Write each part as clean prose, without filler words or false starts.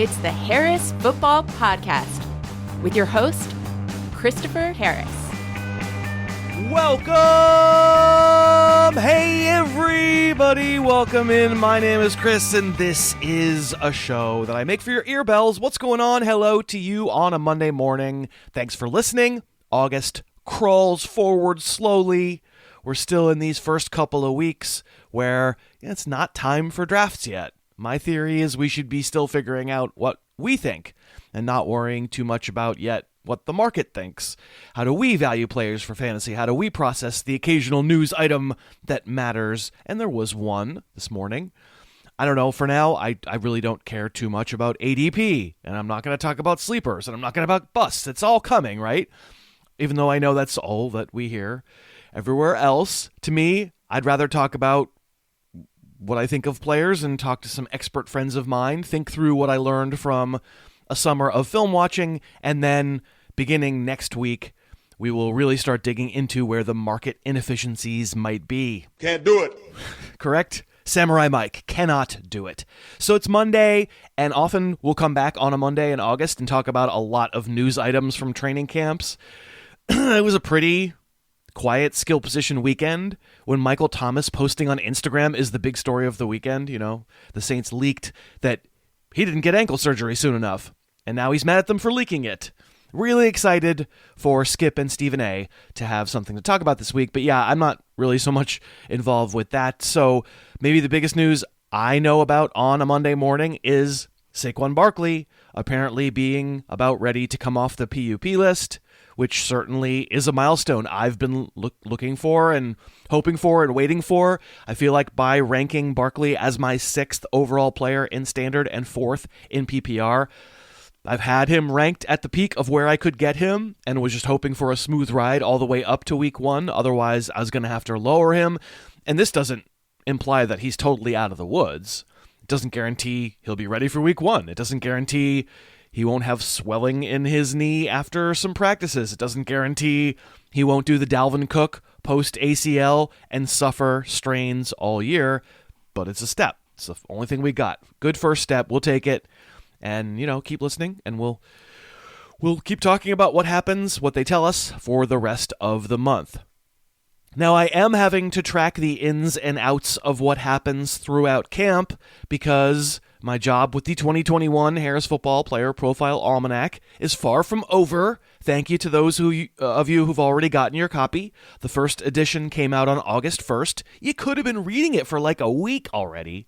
It's the Harris Football Podcast with your host, Christopher Harris. Welcome! Hey, everybody! Welcome in. My name is Chris, and this is a show that I make for your earbells. What's going on? Hello to you on a Monday morning. Thanks for listening. August crawls forward slowly. We're still in these first couple of weeks where it's not time for drafts yet. My theory is we should be still figuring out what we think and not worrying too much about yet what the market thinks. How do we value players for fantasy? How do we process the occasional news item that matters? And there was one this morning. I don't know. For now, I really don't care too much about ADP, and I'm not going to talk about sleepers, and I'm not going to talk about busts. It's all coming, right? Even though I know that's all that we hear everywhere else. To me, I'd rather talk about what I think of players and talk to some expert friends of mine, think through what I learned from a summer of film watching, and then beginning next week, we will really start digging into where the market inefficiencies might be. Can't do it. Correct? Samurai Mike cannot do it. So it's Monday, and often we'll come back on a Monday in August and talk about a lot of news items from training camps. It was a pretty quiet skill position weekend when Michael Thomas posting on Instagram is the big story of the weekend. You know, the Saints leaked that he didn't get ankle surgery soon enough, and now he's mad at them for leaking it. Really excited for Skip and Stephen A. to have something to talk about this week. But yeah, I'm not really so much involved with that. So maybe the biggest news I know about on a Monday morning is Saquon Barkley apparently being about ready to come off the PUP list, which certainly is a milestone I've been looking for and hoping for and waiting for. I feel like by ranking Barkley as my 6th overall player in Standard and 4th in PPR, I've had him ranked at the peak of where I could get him and was just hoping for a smooth ride all the way up to week 1. Otherwise, I was going to have to lower him. And this doesn't imply that he's totally out of the woods. It doesn't guarantee he'll be ready for week 1. It doesn't guarantee he won't have swelling in his knee after some practices. It doesn't guarantee he won't do the Dalvin Cook post-ACL and suffer strains all year, but it's a step. It's the only thing we got. Good first step. We'll take it. And, keep listening, and we'll keep talking about what happens, what they tell us for the rest of the month. Now, I am having to track the ins and outs of what happens throughout camp because my job with the 2021 Harris Football Player Profile Almanac is far from over. Thank you to those of you who've already gotten your copy. The first edition came out on August 1st. You could have been reading it for like a week already.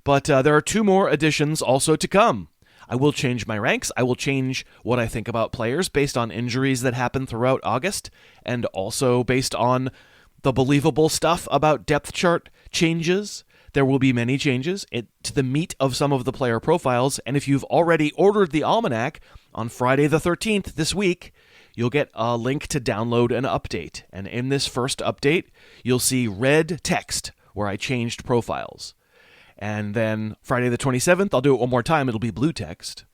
But there are 2 more editions also to come. I will change my ranks. I will change what I think about players based on injuries that happen throughout August, and also based on the believable stuff about depth chart changes. There will be many changes to the meat of some of the player profiles, and if you've already ordered the almanac on Friday the 13th this week, you'll get a link to download an update. And in this first update, you'll see red text where I changed profiles. And then Friday the 27th, I'll do it one more time. It'll be blue text.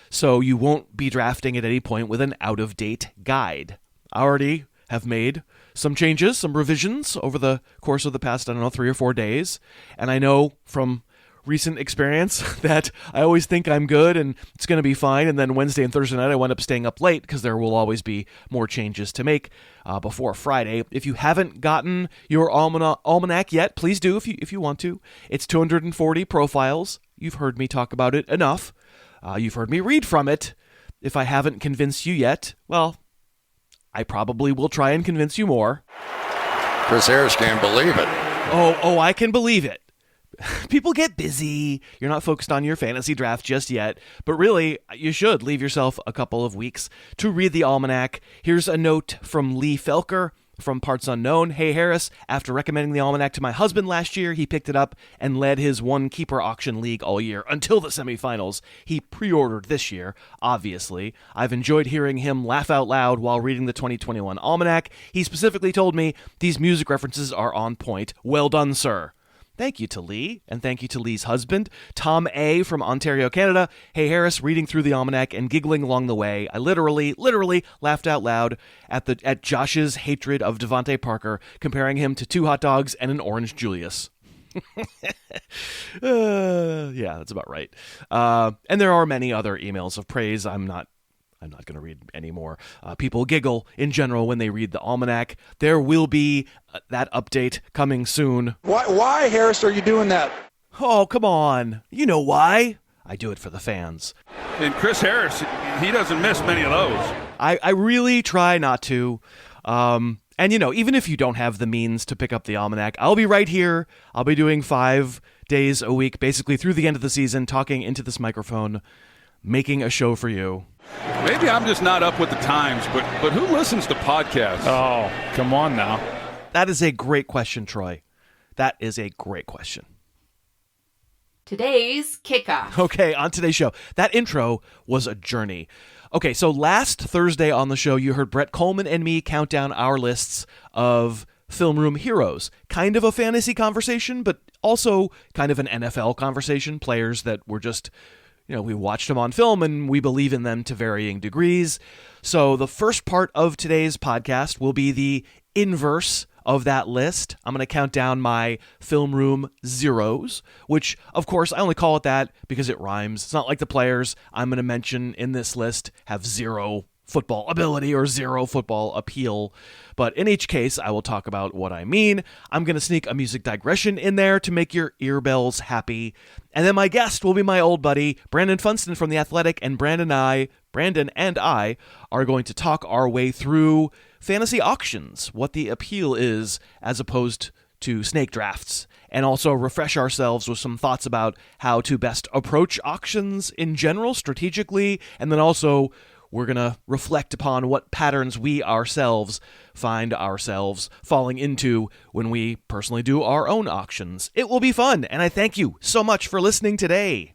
So you won't be drafting at any point with an out-of-date guide. I already have made some changes, some revisions over the course of the past, 3 or 4 days. And I know from recent experience that I always think I'm good and it's going to be fine. And then Wednesday and Thursday night, I wind up staying up late because there will always be more changes to make before Friday. If you haven't gotten your almanac yet, please do if you want to. It's 240 profiles. You've heard me talk about it enough. You've heard me read from it. If I haven't convinced you yet, well, I probably will try and convince you more. Chris Harris can't believe it. Oh, I can believe it. People get busy. You're not focused on your fantasy draft just yet, but really, you should leave yourself a couple of weeks to read the almanac. Here's a note from Lee Felker from Parts Unknown. Hey, Harris, after recommending the almanac to my husband last year, he picked it up and led his one keeper auction league all year until the semifinals. He pre-ordered this year, obviously. I've enjoyed hearing him laugh out loud while reading the 2021 almanac. He specifically told me these music references are on point. Well done, sir. Thank you to Lee, and thank you to Lee's husband, Tom A. from Ontario, Canada. Hey, Harris, reading through the almanac and giggling along the way, I literally laughed out loud at Josh's hatred of Devontae Parker, comparing him to 2 hot dogs and an orange Julius. Yeah, that's about right. And there are many other emails of praise. I'm not going to read any more. People giggle in general when they read the almanac. There will be that update coming soon. Why, Harris, are you doing that? Oh, come on. You know why. I do it for the fans. And Chris Harris, he doesn't miss many of those. I really try not to. And, even if you don't have the means to pick up the almanac, I'll be right here. I'll be doing 5 days a week, basically through the end of the season, talking into this microphone, making a show for you. Maybe I'm just not up with the times, but who listens to podcasts? Oh, come on now. That is a great question, Troy. That is a great question. Today's kickoff. Okay, on today's show, that intro was a journey. Okay, so last Thursday on the show, you heard Brett Coleman and me count down our lists of film room heroes. Kind of a fantasy conversation, but also kind of an NFL conversation. Players that were just, we watched them on film and we believe in them to varying degrees. So the first part of today's podcast will be the inverse of that list. I'm going to count down my film room zeros, which, of course, I only call it that because it rhymes. It's not like the players I'm going to mention in this list have zero football ability or zero football appeal. But in each case, I will talk about what I mean. I'm going to sneak a music digression in there to make your earbells happy. And then my guest will be my old buddy, Brandon Funston from The Athletic, and Brandon and I are going to talk our way through fantasy auctions, what the appeal is as opposed to snake drafts, and also refresh ourselves with some thoughts about how to best approach auctions in general, strategically, and then also we're going to reflect upon what patterns we ourselves find ourselves falling into when we personally do our own auctions. It will be fun, and I thank you so much for listening today.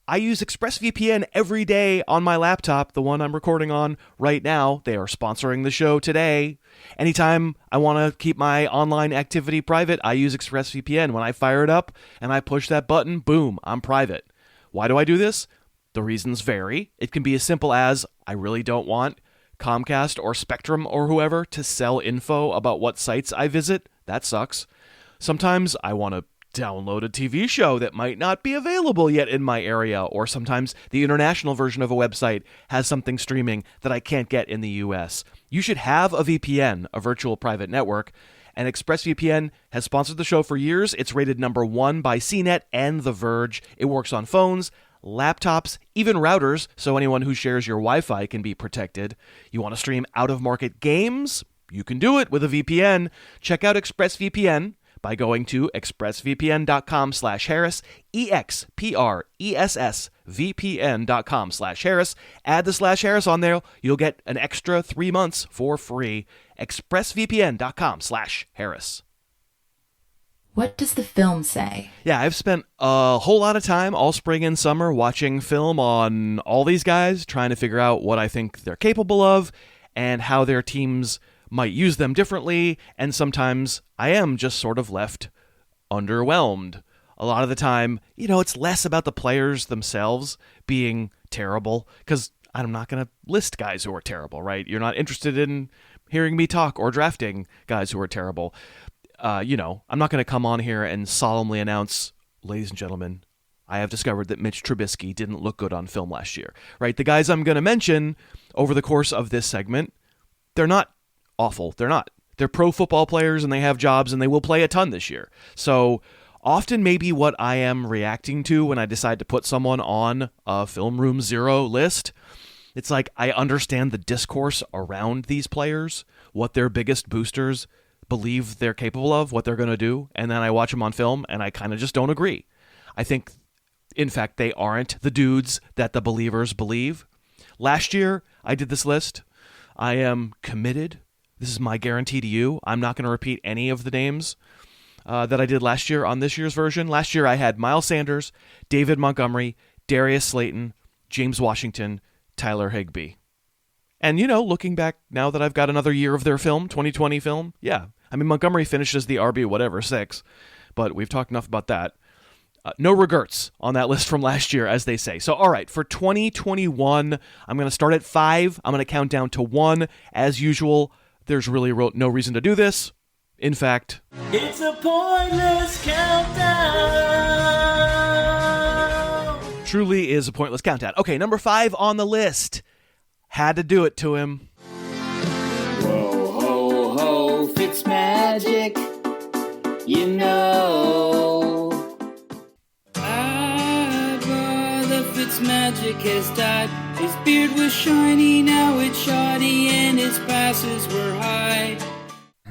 I use ExpressVPN every day on my laptop, the one I'm recording on right now. They are sponsoring the show today. Anytime I want to keep my online activity private, I use ExpressVPN. When I fire it up and I push that button, boom, I'm private. Why do I do this? The reasons vary. It can be as simple as I really don't want Comcast or Spectrum or whoever to sell info about what sites I visit. That sucks. Sometimes I want to download a TV show that might not be available yet in my area, or sometimes the international version of a website has something streaming that I can't get in the US. You should have a VPN, a virtual private network, and ExpressVPN has sponsored the show for years. It's rated number 1 by CNET and The Verge. It works on phones, laptops, even routers, so anyone who shares your Wi-Fi can be protected. You want to stream out-of-market games? You can do it with a VPN. Check out ExpressVPN by going to expressvpn.com/Harris, expressvpn.com/Harris. Add the /Harris on there. You'll get an extra 3 months for free. expressvpn.com/Harris. What does the film say? Yeah, I've spent a whole lot of time all spring and summer watching film on all these guys, trying to figure out what I think they're capable of and how their teams might use them differently, and sometimes I am just sort of left underwhelmed. A lot of the time, it's less about the players themselves being terrible, because I'm not going to list guys who are terrible, right? You're not interested in hearing me talk or drafting guys who are terrible. I'm not going to come on here and solemnly announce, ladies and gentlemen, I have discovered that Mitch Trubisky didn't look good on film last year, right? The guys I'm going to mention over the course of this segment, they're not awful. They're not. They're pro football players and they have jobs and they will play a ton this year. So often maybe what I am reacting to when I decide to put someone on a Film Room Zero list, it's like I understand the discourse around these players, what their biggest boosters believe they're capable of, what they're going to do, and then I watch them on film and I kind of just don't agree. I think, in fact, they aren't the dudes that the believers believe. Last year, I did this list. I am committed. This is my guarantee to you. I'm not going to repeat any of the names that I did last year on this year's version. Last year I had Miles Sanders, David Montgomery, Darius Slayton, James Washington, Tyler Higbee. And, looking back now that I've got another year of their film, 2020 film, yeah. I mean, Montgomery finished as the RB 6, but we've talked enough about that. No regrets on that list from last year, as they say. So, all right, for 2021, I'm going to start at 5. I'm going to count down to 1. As usual, there's really no reason to do this. In fact, it's a pointless countdown. Truly is a pointless countdown. Okay, number 5 on the list. Had to do it to him. Whoa, ho, ho, Fitzmagic, you know. Brother Fitzmagic has died. His beard was shiny, now it's shoddy, and his passes were high.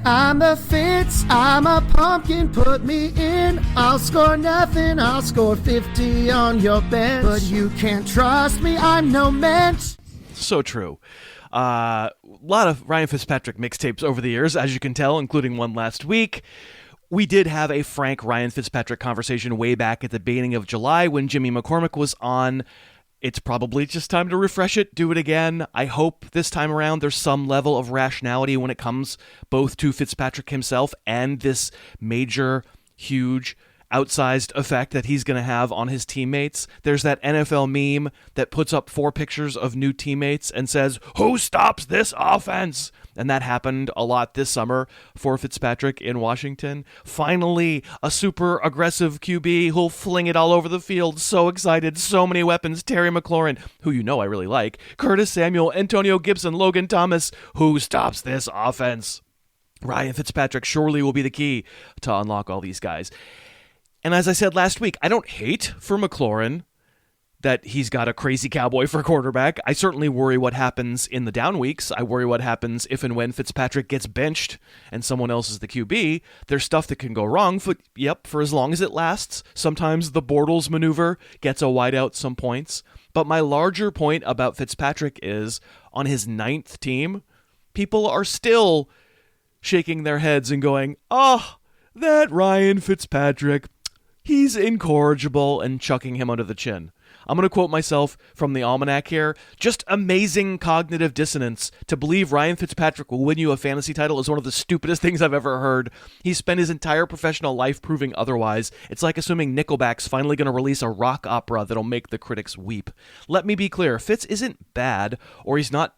I'm a Fitz, I'm a pumpkin, put me in. I'll score nothing, I'll score 50 on your bench. But you can't trust me, I'm no mensch. So true. A lot of Ryan Fitzpatrick mixtapes over the years, as you can tell, including one last week. We did have a frank Ryan Fitzpatrick conversation way back at the beginning of July when Jimmy McCormick was on. It's probably just time to refresh it, do it again. I hope this time around there's some level of rationality when it comes both to Fitzpatrick himself and this major, huge, outsized effect that he's going to have on his teammates. There's that NFL meme that puts up 4 pictures of new teammates and says, "Who stops this offense?" And that happened a lot this summer for Fitzpatrick in Washington. Finally, a super aggressive QB who'll fling it all over the field. So excited. So many weapons. Terry McLaurin, who you know I really like. Curtis Samuel, Antonio Gibson, Logan Thomas. Who stops this offense? Ryan Fitzpatrick surely will be the key to unlock all these guys. And as I said last week, I don't hate for McLaurin that he's got a crazy cowboy for quarterback. I certainly worry what happens in the down weeks. I worry what happens if and when Fitzpatrick gets benched and someone else is the QB. There's stuff that can go wrong, for as long as it lasts. Sometimes the Bortles maneuver gets a wideout some points. But my larger point about Fitzpatrick is, on his 9th team, people are still shaking their heads and going, "Oh, that Ryan Fitzpatrick, he's incorrigible," and chucking him under the chin. I'm going to quote myself from the almanac here. Just amazing cognitive dissonance. To believe Ryan Fitzpatrick will win you a fantasy title is one of the stupidest things I've ever heard. He's spent his entire professional life proving otherwise. It's like assuming Nickelback's finally going to release a rock opera that'll make the critics weep. Let me be clear. Fitz isn't bad, or he's not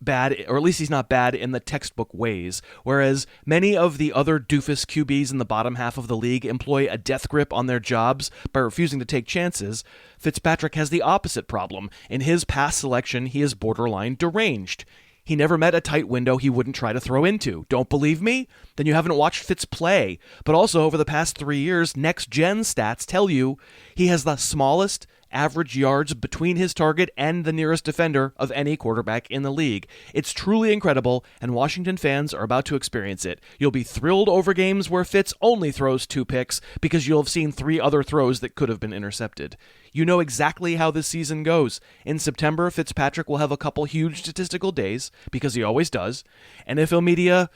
bad, or at least he's not bad in the textbook ways, whereas many of the other doofus QBs in the bottom half of the league employ a death grip on their jobs by refusing to take chances. Fitzpatrick has the opposite problem. In his pass selection, he is borderline deranged. He never met a tight window he wouldn't try to throw into. Don't believe me? Then you haven't watched Fitz play. But also, over the past 3 years, next-gen stats tell you he has the smallest average yards between his target and the nearest defender of any quarterback in the league. It's truly incredible, and Washington fans are about to experience it. You'll be thrilled over games where Fitz only throws 2 picks because you'll have seen 3 other throws that could have been intercepted. You know exactly how this season goes. In September, Fitzpatrick will have a couple huge statistical days, because he always does. NFL media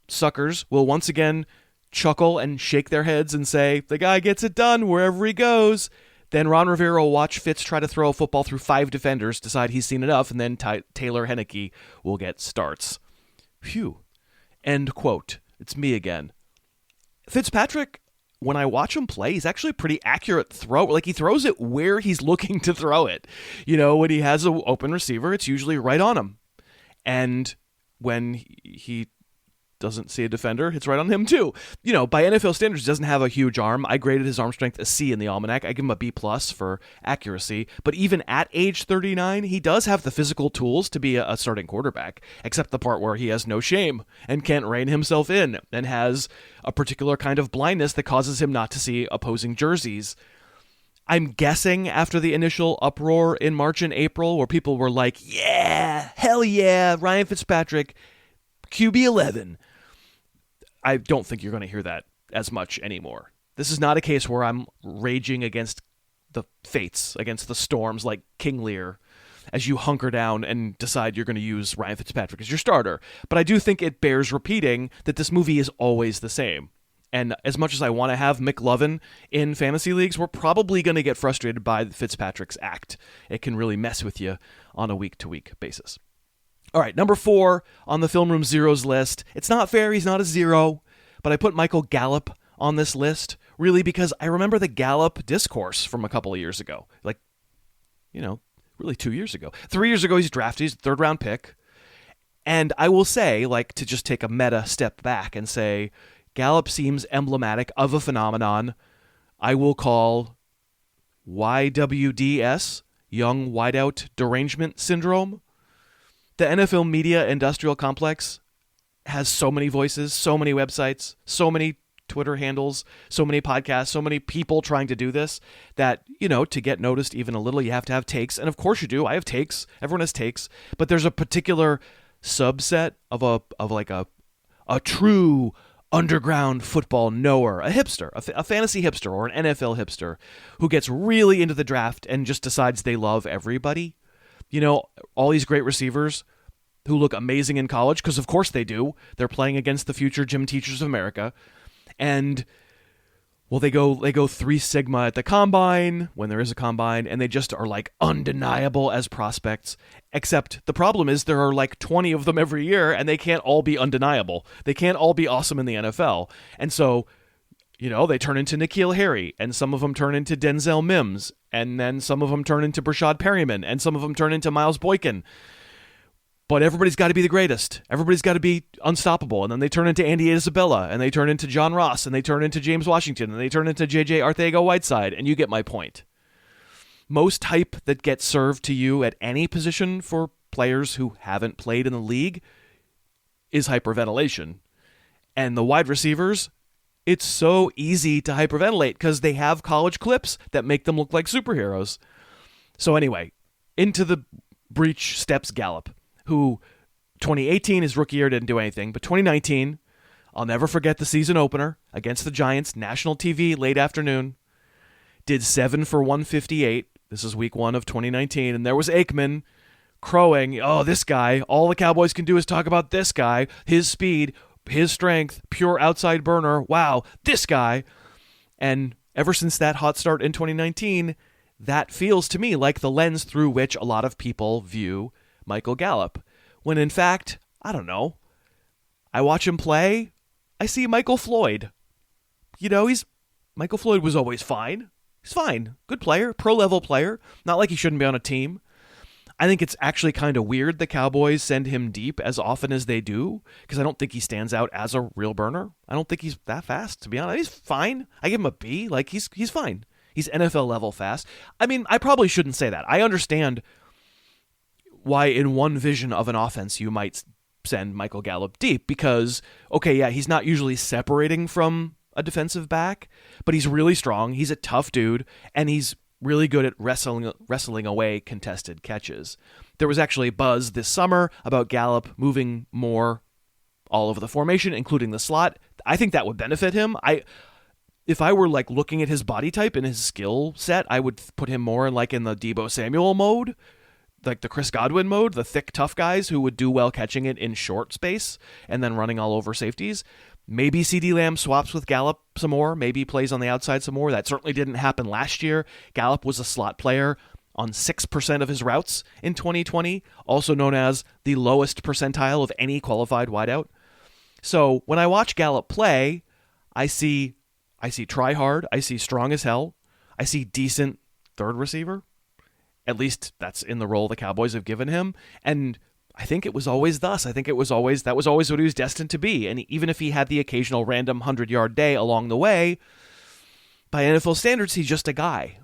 suckers will once again chuckle and shake their heads and say, "The guy gets it done wherever he goes." Then Ron Rivera will watch Fitz try to throw a football through 5 defenders, decide he's seen enough, and then Taylor Heineke will get starts. Phew. End quote. It's me again. Fitzpatrick, when I watch him play, he's actually a pretty accurate throw. Like, he throws it where he's looking to throw it. You know, when he has an open receiver, it's usually right on him. And when he doesn't see a defender, it's right on him too. You know, by NFL standards, he doesn't have a huge arm. I graded his arm strength a C in the almanac. I give him a B+ for accuracy. But even at age 39, he does have the physical tools to be a starting quarterback, except the part where he has no shame and can't rein himself in and has a particular kind of blindness that causes him not to see opposing jerseys. I'm guessing after the initial uproar in March and April, where people were like, "Yeah, hell yeah, Ryan Fitzpatrick, QB11. I don't think you're going to hear that as much anymore. This is not a case where I'm raging against the fates, against the storms like King Lear, as you hunker down and decide you're going to use Ryan Fitzpatrick as your starter. But I do think it bears repeating that this movie is always the same. And as much as I want to have McLovin in fantasy leagues, we're probably going to get frustrated by Fitzpatrick's act. It can really mess with you on a week-to-week basis. All right, number 4 on the Film Room Zeros list. It's not fair, he's not a zero, but I put Michael Gallup on this list, really because I remember the Gallup discourse from a couple of years ago. Like, really 2 years ago. 3 years ago, he's drafted, he's a 3rd-round pick. And I will say, like, to just take a meta step back and say, Gallup seems emblematic of a phenomenon I will call YWDS, Young Wideout Derangement Syndrome. The NFL media industrial complex has so many voices, so many websites, so many Twitter handles, so many podcasts, so many people trying to do this that, to get noticed even a little, you have to have takes. And of course you do. I have takes. Everyone has takes. But there's a particular subset of a true underground football knower, a hipster, a fantasy hipster or an NFL hipster who gets really into the draft and just decides they love everybody. All these great receivers who look amazing in college, because of course they do. They're playing against the future gym teachers of America. And, well, they go 3 Sigma at the combine, when there is a combine, and they just are like undeniable as prospects. Except the problem is there are like 20 of them every year, and they can't all be undeniable. They can't all be awesome in the NFL. And so, they turn into N'Keal Harry, and some of them turn into Denzel Mims, and then some of them turn into Brashad Perryman, and some of them turn into Miles Boykin. But everybody's got to be the greatest. Everybody's got to be unstoppable. And then they turn into Andy Isabella, and they turn into John Ross, and they turn into James Washington, and they turn into J.J. Arcega-Whiteside, and you get my point. Most hype that gets served to you at any position for players who haven't played in the league is hyperventilation. And the wide receivers, it's so easy to hyperventilate because they have college clips that make them look like superheroes. So anyway, into the breach steps Gallup, who 2018, his rookie year, didn't do anything. But 2019, I'll never forget the season opener against the Giants, national TV, late afternoon, did 7 for 158. This is week 1 of 2019. And there was Aikman crowing, oh, this guy, all the Cowboys can do is talk about this guy, his speed, his strength, pure outside burner. Wow, this guy. And ever since that hot start in 2019, that feels to me like the lens through which a lot of people view Michael Gallup, when in fact, I don't know. I watch him play, I see Michael Floyd. Michael Floyd was always fine. He's fine. Good player, pro-level player. Not like he shouldn't be on a team. I think it's actually kind of weird the Cowboys send him deep as often as they do, because I don't think he stands out as a real burner. I don't think he's that fast, to be honest. He's fine. I give him a B. Like, he's fine. He's NFL level fast. I mean, I probably shouldn't say that. I understand why in one vision of an offense you might send Michael Gallup deep because, okay, yeah, he's not usually separating from a defensive back, but he's really strong. He's a tough dude, and he's really good at wrestling away contested catches. There was actually buzz this summer about Gallup moving more all over the formation, including the slot. I think that would benefit him. If I were like looking at his body type and his skill set, I would put him more in the Deebo Samuel mode, like the Chris Godwin mode, the thick, tough guys who would do well catching it in short space and then running all over safeties. Maybe CeeDee Lamb swaps with Gallup some more. Maybe plays on the outside some more. That certainly didn't happen last year. Gallup was a slot player on 6% of his routes in 2020, also known as the lowest percentile of any qualified wideout. So when I watch Gallup play, I see try hard. I see strong as hell. I see decent third receiver. At least that's in the role the Cowboys have given him. And I think it was always thus. I think that was always what he was destined to be. And even if he had the occasional random 100-yard day along the way, by NFL standards, he's just a guy.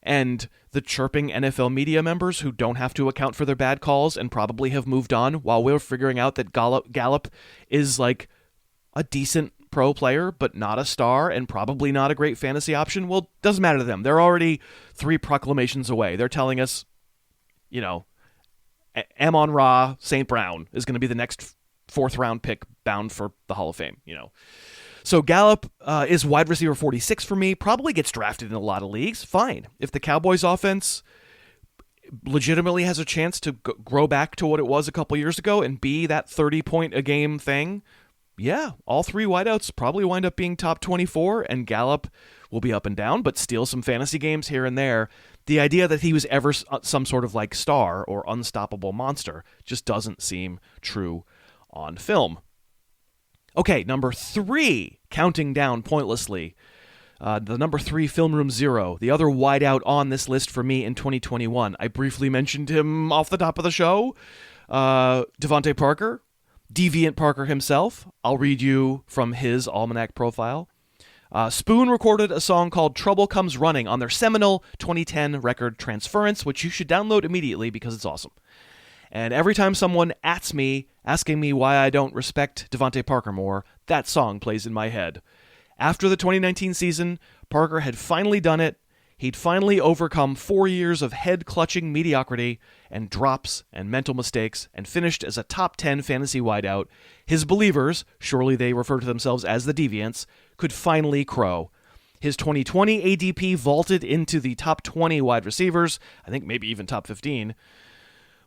And the chirping NFL media members who don't have to account for their bad calls and probably have moved on while we're figuring out that Gallup is like a decent pro player, but not a star and probably not a great fantasy option, well, doesn't matter to them. They're already 3 proclamations away. They're telling us, Amon-Ra St. Brown is going to be the next 4th round pick bound for the Hall of Fame, So Gallup is wide receiver 46 for me, probably gets drafted in a lot of leagues. Fine. If the Cowboys offense legitimately has a chance to grow back to what it was a couple years ago and be that 30-point-a-game thing, yeah, all 3 wideouts probably wind up being top 24, and Gallup will be up and down, but steal some fantasy games here and there. The idea that he was ever some sort of like star or unstoppable monster just doesn't seem true on film. Okay, number 3, counting down pointlessly. The number 3, Film Room Zero, the other wideout on this list for me in 2021. I briefly mentioned him off the top of the show. Devontae Parker. Deviant Parker himself, I'll read you from his almanac profile. Spoon recorded a song called Trouble Comes Running on their seminal 2010 record Transference, which you should download immediately because it's awesome. And every time someone ats me, asking me why I don't respect Devontae Parker more, that song plays in my head. After the 2019 season, Parker had finally done it. He'd finally overcome 4 years of head-clutching mediocrity and drops and mental mistakes and finished as a top 10 fantasy wideout. His believers, surely they refer to themselves as the Deviants, could finally crow. His 2020 ADP vaulted into the top 20 wide receivers, I think maybe even top 15.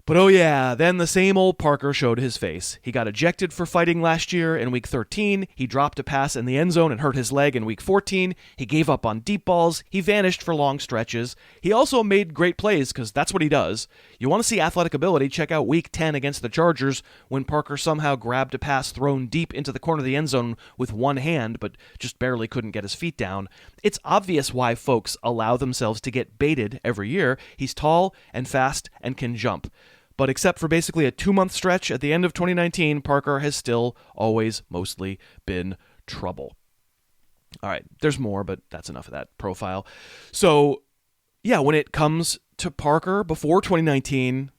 But oh yeah, then the same old Parker showed his face. He got ejected for fighting last year in Week 13. He dropped a pass in the end zone and hurt his leg in Week 14. He gave up on deep balls. He vanished for long stretches. He also made great plays because that's what he does. You want to see athletic ability? Check out Week 10 against the Chargers when Parker somehow grabbed a pass thrown deep into the corner of the end zone with one hand, but just barely couldn't get his feet down. It's obvious why folks allow themselves to get baited every year. He's tall and fast and can jump. But except for basically a 2-month stretch at the end of 2019, Parker has still always mostly been trouble. All right, there's more, but that's enough of that profile. So, yeah, when it comes to Parker before 2019,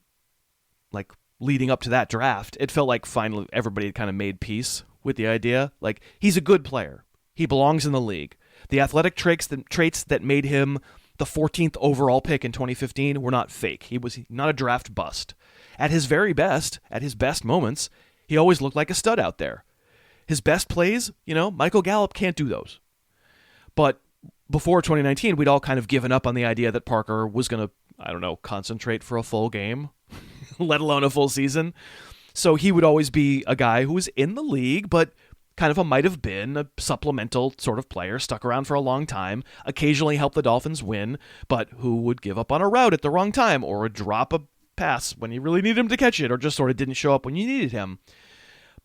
like leading up to that draft, it felt like finally everybody had kind of made peace with the idea. Like, he's a good player. He belongs in the league. The athletic traits that made him the 14th overall pick in 2015 were not fake. He was not a draft bust. At his very best, at his best moments, he always looked like a stud out there. His best plays, Michael Gallup can't do those. But before 2019, we'd all kind of given up on the idea that Parker was going to, concentrate for a full game, let alone a full season. So he would always be a guy who was in the league, but kind of might have been a supplemental sort of player, stuck around for a long time, occasionally helped the Dolphins win, but who would give up on a route at the wrong time or would drop a pass when you really needed him to catch it or just sort of didn't show up when you needed him.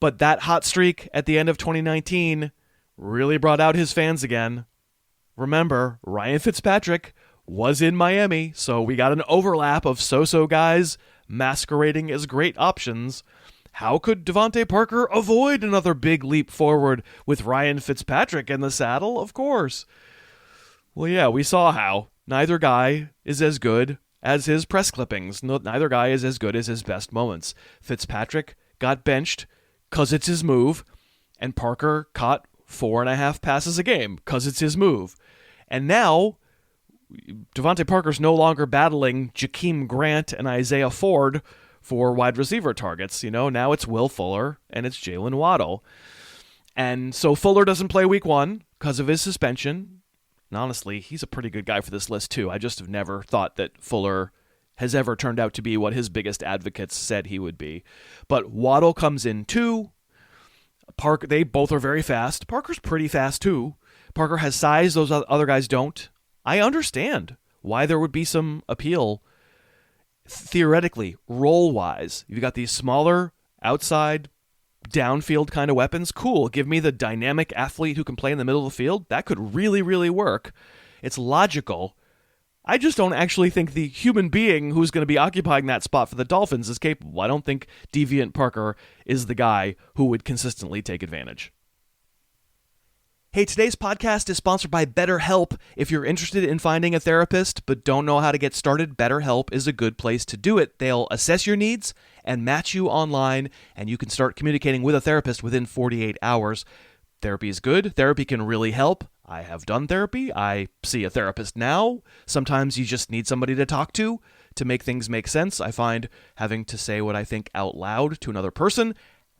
But that hot streak at the end of 2019 really brought out his fans again. Remember, Ryan Fitzpatrick was in Miami, so we got an overlap of so-so guys masquerading as great options. How could Devontae Parker avoid another big leap forward with Ryan Fitzpatrick in the saddle? Of course. Well, yeah, we saw how. Neither guy is as good as his press clippings. Neither guy is as good as his best moments. Fitzpatrick got benched because it's his move, and Parker caught 4.5 passes a game because it's his move. And now, Devontae Parker's no longer battling Jakeem Grant and Isaiah Ford for wide receiver targets. Now it's Will Fuller and it's Jalen Waddle. And so Fuller doesn't play week 1 because of his suspension. And honestly, he's a pretty good guy for this list too. I just have never thought that Fuller has ever turned out to be what his biggest advocates said he would be. But Waddle comes in too. Parker, they both are very fast. Parker's pretty fast too. Parker has size those other guys don't. I understand why there would be some appeal theoretically, role-wise. You've got these smaller, outside, downfield kind of weapons. Cool. Give me the dynamic athlete who can play in the middle of the field. That could really, really work. It's logical. I just don't actually think the human being who's going to be occupying that spot for the Dolphins is capable. I don't think Deviant Parker is the guy who would consistently take advantage. Hey, today's podcast is sponsored by BetterHelp. If you're interested in finding a therapist but don't know how to get started, BetterHelp is a good place to do it. They'll assess your needs and match you online, and you can start communicating with a therapist within 48 hours. Therapy is good. Therapy can really help. I have done therapy. I see a therapist now. Sometimes you just need somebody to talk to make things make sense. I find having to say what I think out loud to another person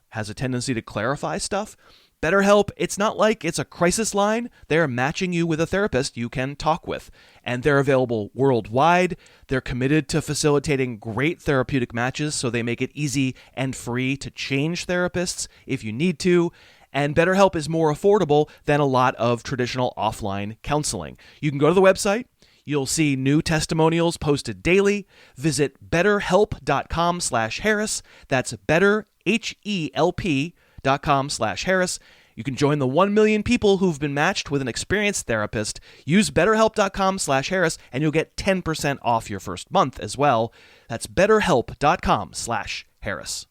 has a tendency to clarify stuff. BetterHelp, it's not like it's a crisis line. They're matching you with a therapist you can talk with. And they're available worldwide. They're committed to facilitating great therapeutic matches, so they make it easy and free to change therapists if you need to. And BetterHelp is more affordable than a lot of traditional offline counseling. You can go to the website. You'll see new testimonials posted daily. Visit betterhelp.com/Harris. That's betterhelp.com/Harris. You can join the 1 million people who've been matched with an experienced therapist. Use betterhelp.com/Harris and you'll get 10% off your first month as well. That's betterhelp.com/Harris.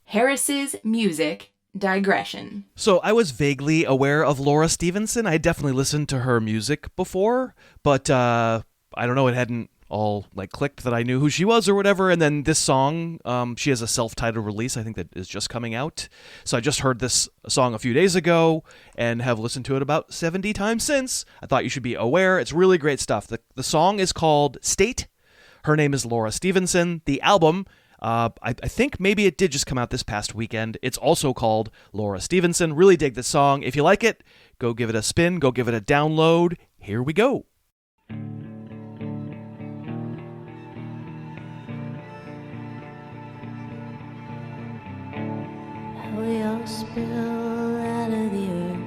Harris's music digression. So I was vaguely aware of Laura Stevenson. I had definitely listened to her music before, but I don't know, it hadn't all like clicked that I knew who she was or whatever. And then this song, she has a self-titled release, I think, that is just coming out. So I just heard this song a few days ago and have listened to it about 70 times since. I thought you should be aware. It's really great stuff. The song is called State. Her name is Laura Stevenson. The album, I think maybe it did just come out this past weekend. It's also called Laura Stevenson. Really dig this song. If you like it, go give it a spin. Go give it a download. Here we go. We all spill out of the earth,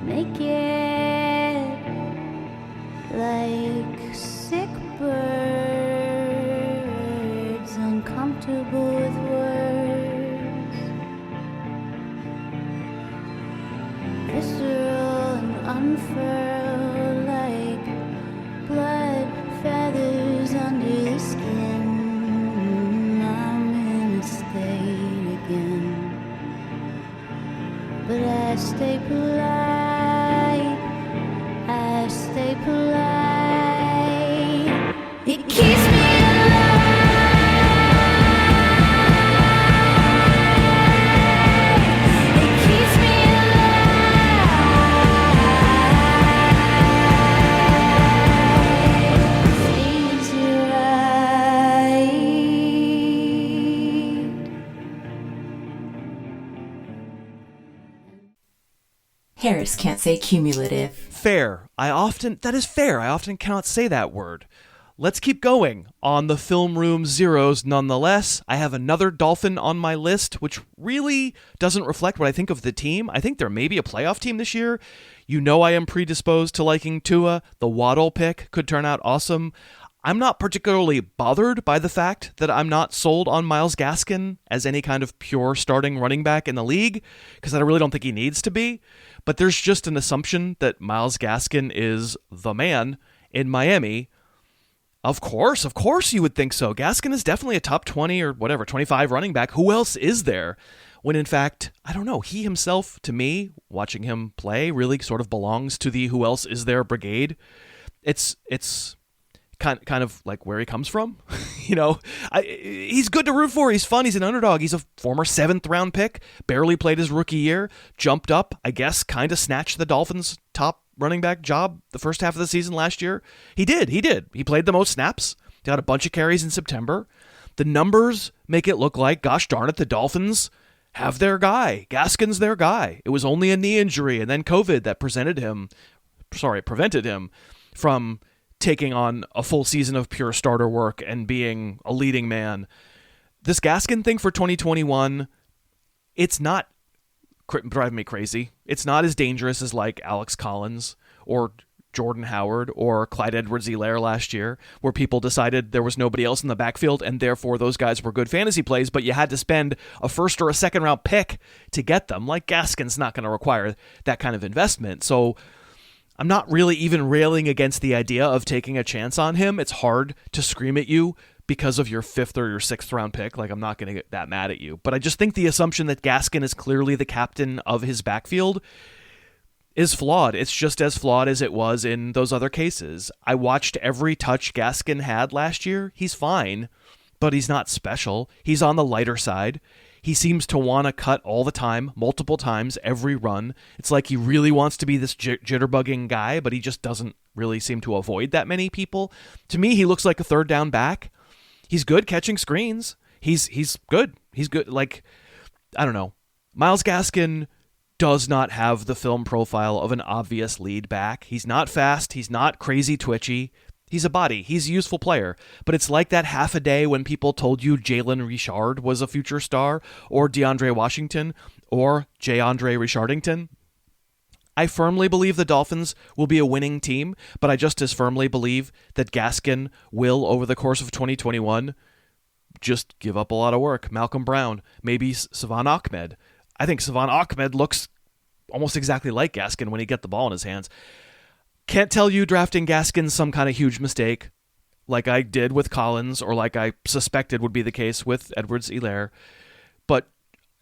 naked like sick birds, uncomfortable with words, visceral and unfurled like blood feathers under the skin. But I stay polite, I stay polite. It keeps me alive. It keeps me alive. Seems right. Harris can't say cumulative. Fair. That is fair. I often cannot say that word. Let's keep going. On the Film Room Zeros, nonetheless, I have another Dolphin on my list, which really doesn't reflect what I think of the team. I think they're maybe a playoff team this year. You know I am predisposed to liking Tua. The Waddle pick could turn out awesome. I'm not particularly bothered by the fact that I'm not sold on Myles Gaskin as any kind of pure starting running back in the league, because I really don't think he needs to be. But there's just an assumption that Myles Gaskin is the man in Miami. Of course you would think so. Gaskin is definitely a top 20 or whatever, 25 running back. Who else is there? When in fact, I don't know, he himself, to me, watching him play, really sort of belongs to the who else is there brigade. It's kind of like where he comes from. He's good to root for. He's fun. He's an underdog. He's a former 7th round pick, barely played his rookie year, jumped up, I guess, kind of snatched the Dolphins' top running back job the first half of the season last year. He did. He played the most snaps. He got a bunch of carries in September. The numbers make it look like, gosh darn it, the Dolphins have their guy. Gaskin's their guy. It was only a knee injury and then COVID that prevented him from taking on a full season of pure starter work and being a leading man. This Gaskin thing for 2021, it's not driving me crazy. It's not as dangerous as like Alex Collins or Jordan Howard or Clyde Edwards-Helaire last year, where people decided there was nobody else in the backfield and therefore those guys were good fantasy plays, but you had to spend a 1st or a 2nd round pick to get them. Like Gaskin's not going to require that kind of investment. So I'm not really even railing against the idea of taking a chance on him. It's hard to scream at you because of your 5th or your 6th round pick. Like, I'm not going to get that mad at you. But I just think the assumption that Gaskin is clearly the captain of his backfield is flawed. It's just as flawed as it was in those other cases. I watched every touch Gaskin had last year. He's fine, but he's not special. He's on the lighter side. He seems to want to cut all the time, multiple times, every run. It's like he really wants to be this jitterbugging guy, but he just doesn't really seem to avoid that many people. To me, he looks like a 3rd down back. He's good catching screens. He's good. He's good. Like, I don't know. Myles Gaskin does not have the film profile of an obvious lead back. He's not fast. He's not crazy twitchy. He's a body. He's a useful player. But it's like that half a day when people told you Jalen Richard was a future star, or DeAndre Washington, or JaAndre Richardington. I firmly believe the Dolphins will be a winning team, but I just as firmly believe that Gaskin will, over the course of 2021, just give up a lot of work. Malcolm Brown, maybe Savon Ahmed. I think Savon Ahmed looks almost exactly like Gaskin when he gets the ball in his hands. Can't tell you drafting Gaskin's some kind of huge mistake. like I did with Collins, or like I suspected would be the case with Edwards-Helaire. But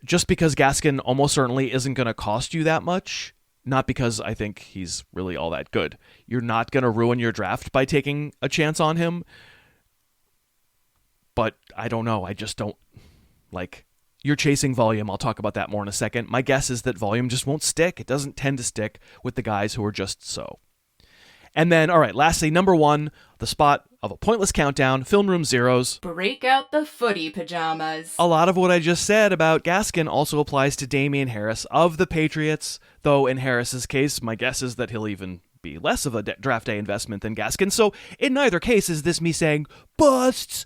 just because Gaskin almost certainly isn't going to cost you that much, not because I think he's really all that good. You're not going to ruin your draft by taking a chance on him. But I don't know. I just don't like... You're chasing volume. I'll talk about that more in a second. My guess is that volume just won't stick. It doesn't tend to stick with the guys who are just so. And then, all right, lastly, number 1, the spot of a pointless countdown, Film Room Zeros. Break out the footy pajamas. A lot of what I just said about Gaskin also applies to Damian Harris of the Patriots, though in Harris's case, my guess is that he'll even be less of a draft day investment than Gaskin. So in neither case is this me saying, busts,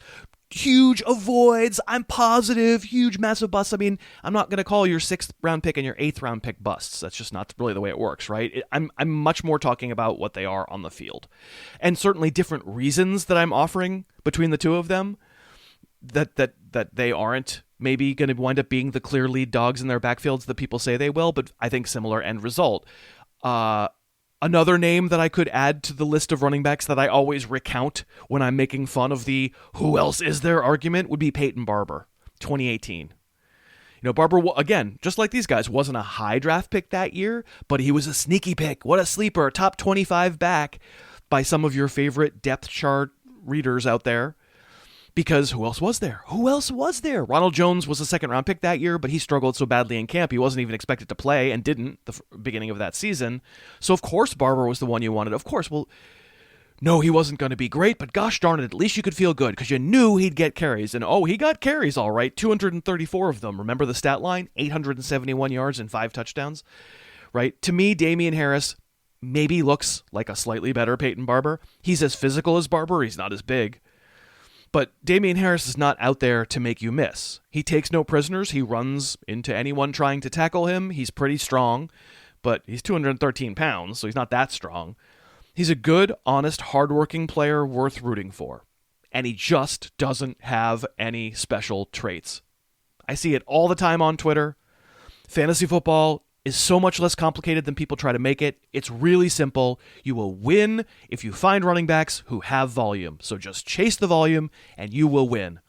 huge avoids, I'm positive, huge, massive busts. I mean, I'm not going to call your 6th round pick and your 8th round pick busts. That's just not really the way it works, right? I'm much more talking about what they are on the field. And certainly different reasons that I'm offering between the two of them, that they aren't maybe going to wind up being the clear lead dogs in their backfields that people say they will, but I think similar end result. Another name that I could add to the list of running backs that I always recount when I'm making fun of the who else is there argument would be Peyton Barber, 2018. You know, Barber, again, just like these guys, wasn't a high draft pick that year, but he was a sneaky pick. What a sleeper, top 25 back by some of your favorite depth chart readers out there. Because who else was there? Who else was there? Ronald Jones was a 2nd round pick that year, but he struggled so badly in camp he wasn't even expected to play and didn't the beginning of that season. So of course Barber was the one you wanted. Of course, well, no, he wasn't going to be great, but gosh darn it, at least you could feel good because you knew he'd get carries. And oh, he got carries all right, 234 of them. Remember the stat line? 871 yards and 5 touchdowns, right? To me, Damian Harris maybe looks like a slightly better Peyton Barber. He's as physical as Barber. He's not as big. But Damian Harris is not out there to make you miss. He takes no prisoners. He runs into anyone trying to tackle him. He's pretty strong, but he's 213 pounds, so he's not that strong. He's a good, honest, hardworking player worth rooting for. And he just doesn't have any special traits. I see it all the time on Twitter. Fantasy football is so much less complicated than people try to make it. It's really simple. You will win if you find running backs who have volume. So just chase the volume and you will win.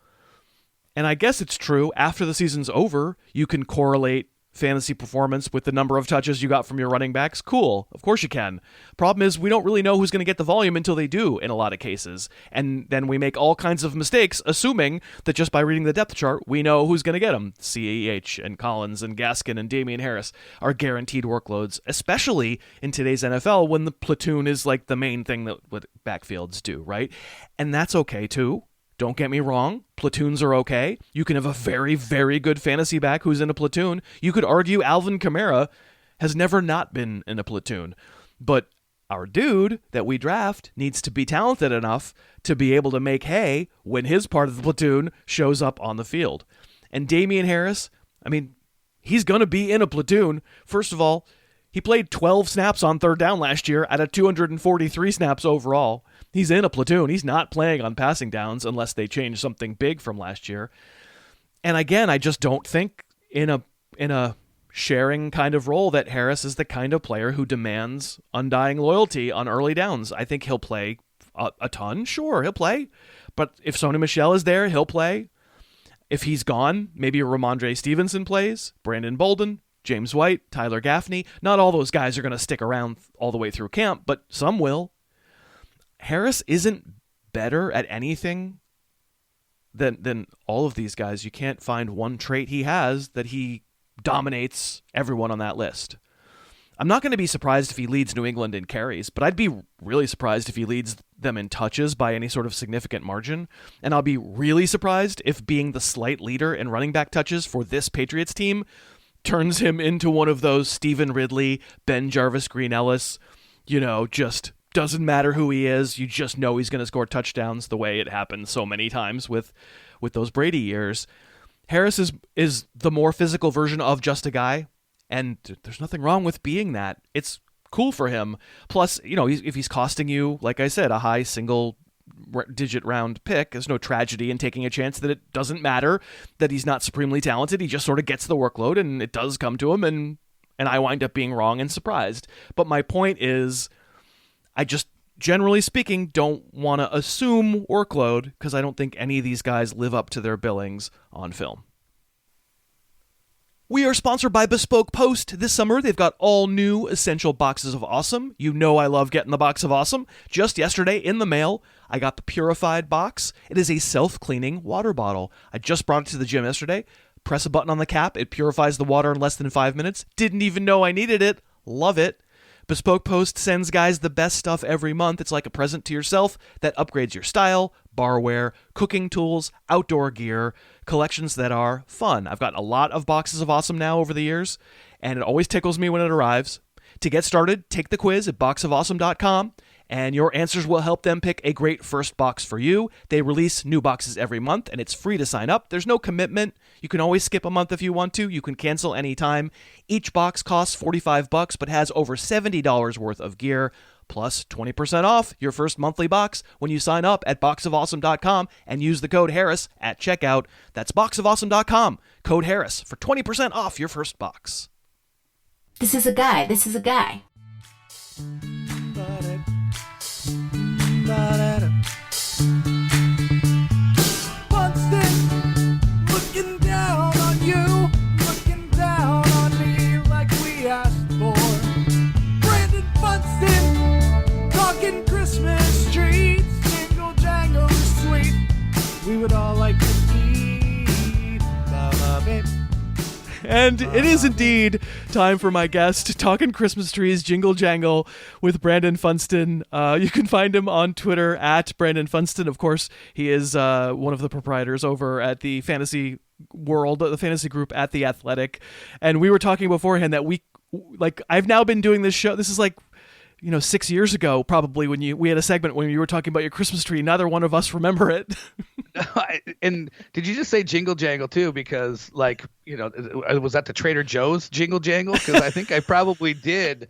And I guess it's true, after the season's over, you can correlate fantasy performance with the number of touches you got from your running backs. Cool. Of course you can. Problem is, we don't really know who's going to get the volume until they do in a lot of cases. And then we make all kinds of mistakes, assuming that just by reading the depth chart, we know who's going to get them. CEH and Collins and Gaskin and Damian Harris are guaranteed workloads, especially in today's NFL when the platoon is like the main thing that what backfields do, right? And that's okay too. Don't get me wrong, platoons are okay. You can have a very, very good fantasy back who's in a platoon. You could argue Alvin Kamara has never not been in a platoon. But our dude that we draft needs to be talented enough to be able to make hay when his part of the platoon shows up on the field. And Damian Harris, I mean, he's going to be in a platoon. First of all, he played 12 snaps on 3rd down last year out of 243 snaps overall. He's in a platoon. He's not playing on passing downs unless they change something big from last year. And again, I just don't think in a sharing kind of role that Harris is the kind of player who demands undying loyalty on early downs. I think he'll play a ton. Sure, he'll play. But if Sony Michel is there, he'll play. If he's gone, maybe Ramondre Stevenson plays, Brandon Bolden, James White, Tyler Gaffney. Not all those guys are going to stick around all the way through camp, but some will. Harris isn't better at anything than all of these guys. You can't find one trait he has that he dominates everyone on that list. I'm not going to be surprised if he leads New England in carries, but I'd be really surprised if he leads them in touches by any sort of significant margin. And I'll be really surprised if being the slight leader in running back touches for this Patriots team turns him into one of those Stephen Ridley, Ben Jarvis, Green Ellis, just doesn't matter who he is. You just know he's going to score touchdowns the way it happened so many times with those Brady years. Harris is the more physical version of just a guy, and there's nothing wrong with being that. It's cool for him. Plus, if he's costing you, like I said, a high single-digit round pick, there's no tragedy in taking a chance that it doesn't matter that he's not supremely talented. He just sort of gets the workload, and it does come to him, and I wind up being wrong and surprised. But my point is, I just generally speaking, don't want to assume workload because I don't think any of these guys live up to their billings on film. We are sponsored by Bespoke Post. This summer, they've got all new essential boxes of awesome. You know I love getting the box of awesome. Just yesterday in the mail, I got the Purified box. It is a self-cleaning water bottle. I just brought it to the gym yesterday. Press a button on the cap. It purifies the water in less than 5 minutes. Didn't even know I needed it. Love it. Bespoke Post sends guys the best stuff every month. It's like a present to yourself that upgrades your style, barware, cooking tools, outdoor gear, collections that are fun. I've got a lot of boxes of awesome now over the years, and it always tickles me when it arrives. To get started, take the quiz at boxofawesome.com, and your answers will help them pick a great first box for you. They release new boxes every month, and it's free to sign up. There's no commitment. You can always skip a month if you want to. You can cancel anytime. Each box costs $45, but has over $70 worth of gear, plus 20% off your first monthly box when you sign up at boxofawesome.com and use the code Harris at checkout. That's boxofawesome.com, code Harris for 20% off your first box. This is a guy. This is a guy. Looking down on you, looking down on me like we asked for. Brandon Funston, talking Christmas treats, jingle jangle is sweet. We would all like to eat. Babe. And it is indeed time for my guest, Talking Christmas Trees, Jingle Jangle with Brandon Funston. You can find him on Twitter at Brandon Funston. Of course, he is one of the proprietors over at the Fantasy World, the fantasy group at The Athletic. And we were talking beforehand that I've now been doing this show. This is 6 years ago, probably, when we had a segment when you were talking about your Christmas tree. Neither one of us remember it. And did you just say jingle jangle too? Because was that the Trader Joe's jingle jangle? Because I think I probably did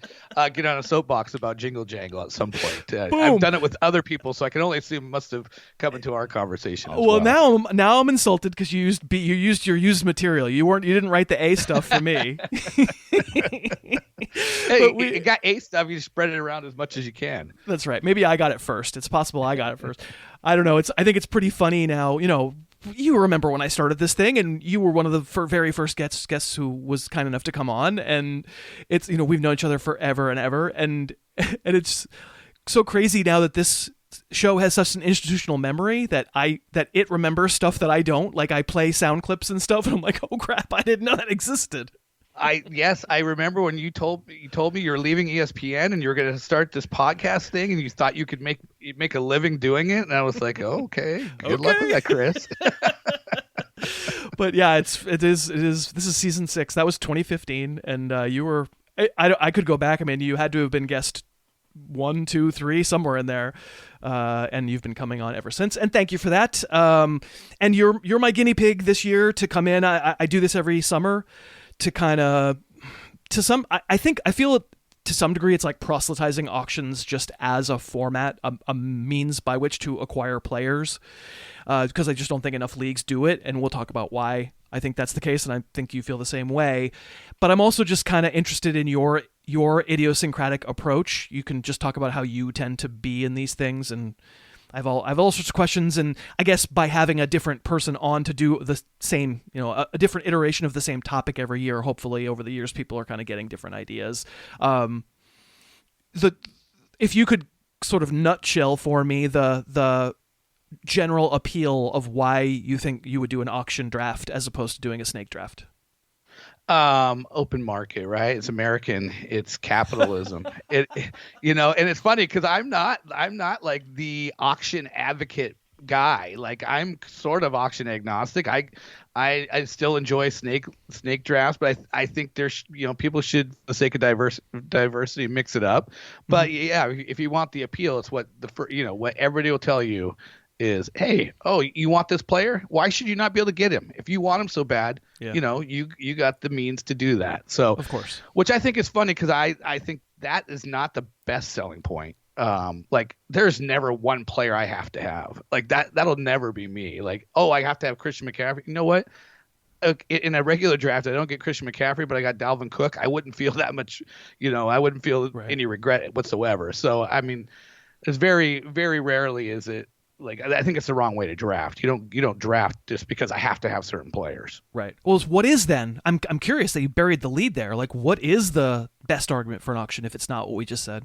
get on a soapbox about jingle jangle at some point. I've done it with other people, so I can only assume it must have come into our conversation. Well, now I'm insulted because you used your used material. You didn't write the A stuff for me. Hey, you got A stuff. You spread it around as much as you can. That's right. Maybe I got it first. It's possible I got it first. I don't know. I think it's pretty funny now. You remember when I started this thing, and you were one of the very first guests who was kind enough to come on, and it's we've known each other forever and ever, and it's so crazy now that this show has such an institutional memory that it remembers stuff that I don't. Like, I play sound clips and stuff, and I'm like, oh crap, I didn't know that existed. I remember when you told me you're leaving ESPN and you're going to start this podcast thing, and you thought you could make a living doing it, and I was like, oh, okay, good luck with that, Chris. But yeah, this is season 6. That was 2015, and you were I could go back. I mean, you had to have been guest 1, 2, 3, somewhere in there, and you've been coming on ever since. And thank you for that. And you're my guinea pig this year to come in. I do this every summer. To kind of, I feel to some degree it's like proselytizing auctions just as a format, a means by which to acquire players, because I just don't think enough leagues do it, and we'll talk about why I think that's the case, and I think you feel the same way. But I'm also just kind of interested in your idiosyncratic approach. You can just talk about how you tend to be in these things, and I've all sorts of questions, and I guess by having a different person on to do the same, a different iteration of the same topic every year, hopefully over the years people are kind of getting different ideas. If you could sort of nutshell for me the general appeal of why you think you would do an auction draft as opposed to doing a snake draft. Open market, right? It's American. It's capitalism. And it's funny because I'm not like the auction advocate guy. Like, I'm sort of auction agnostic. I still enjoy snake drafts, but I think there's people should, for the sake of diversity, mix it up. But yeah, if you want the appeal, it's what what everybody will tell you is, hey, you want this player? Why should you not be able to get him? If you want him so bad, you got the means to do that. So, of course, which I think is funny because I think that is not the best selling point. Like, there's never one player I have to have. Like, that'll never be me. Like, I have to have Christian McCaffrey. You know what? In a regular draft, I don't get Christian McCaffrey, but I got Dalvin Cook. I wouldn't feel that much, I wouldn't feel any regret whatsoever. So, I mean, It's very, very rarely is it like, I think it's the wrong way to draft. You don't draft just because I have to have certain players. Right. Well, what is then? I'm curious that you buried the lead there. Like, what is the best argument for an auction if it's not what we just said?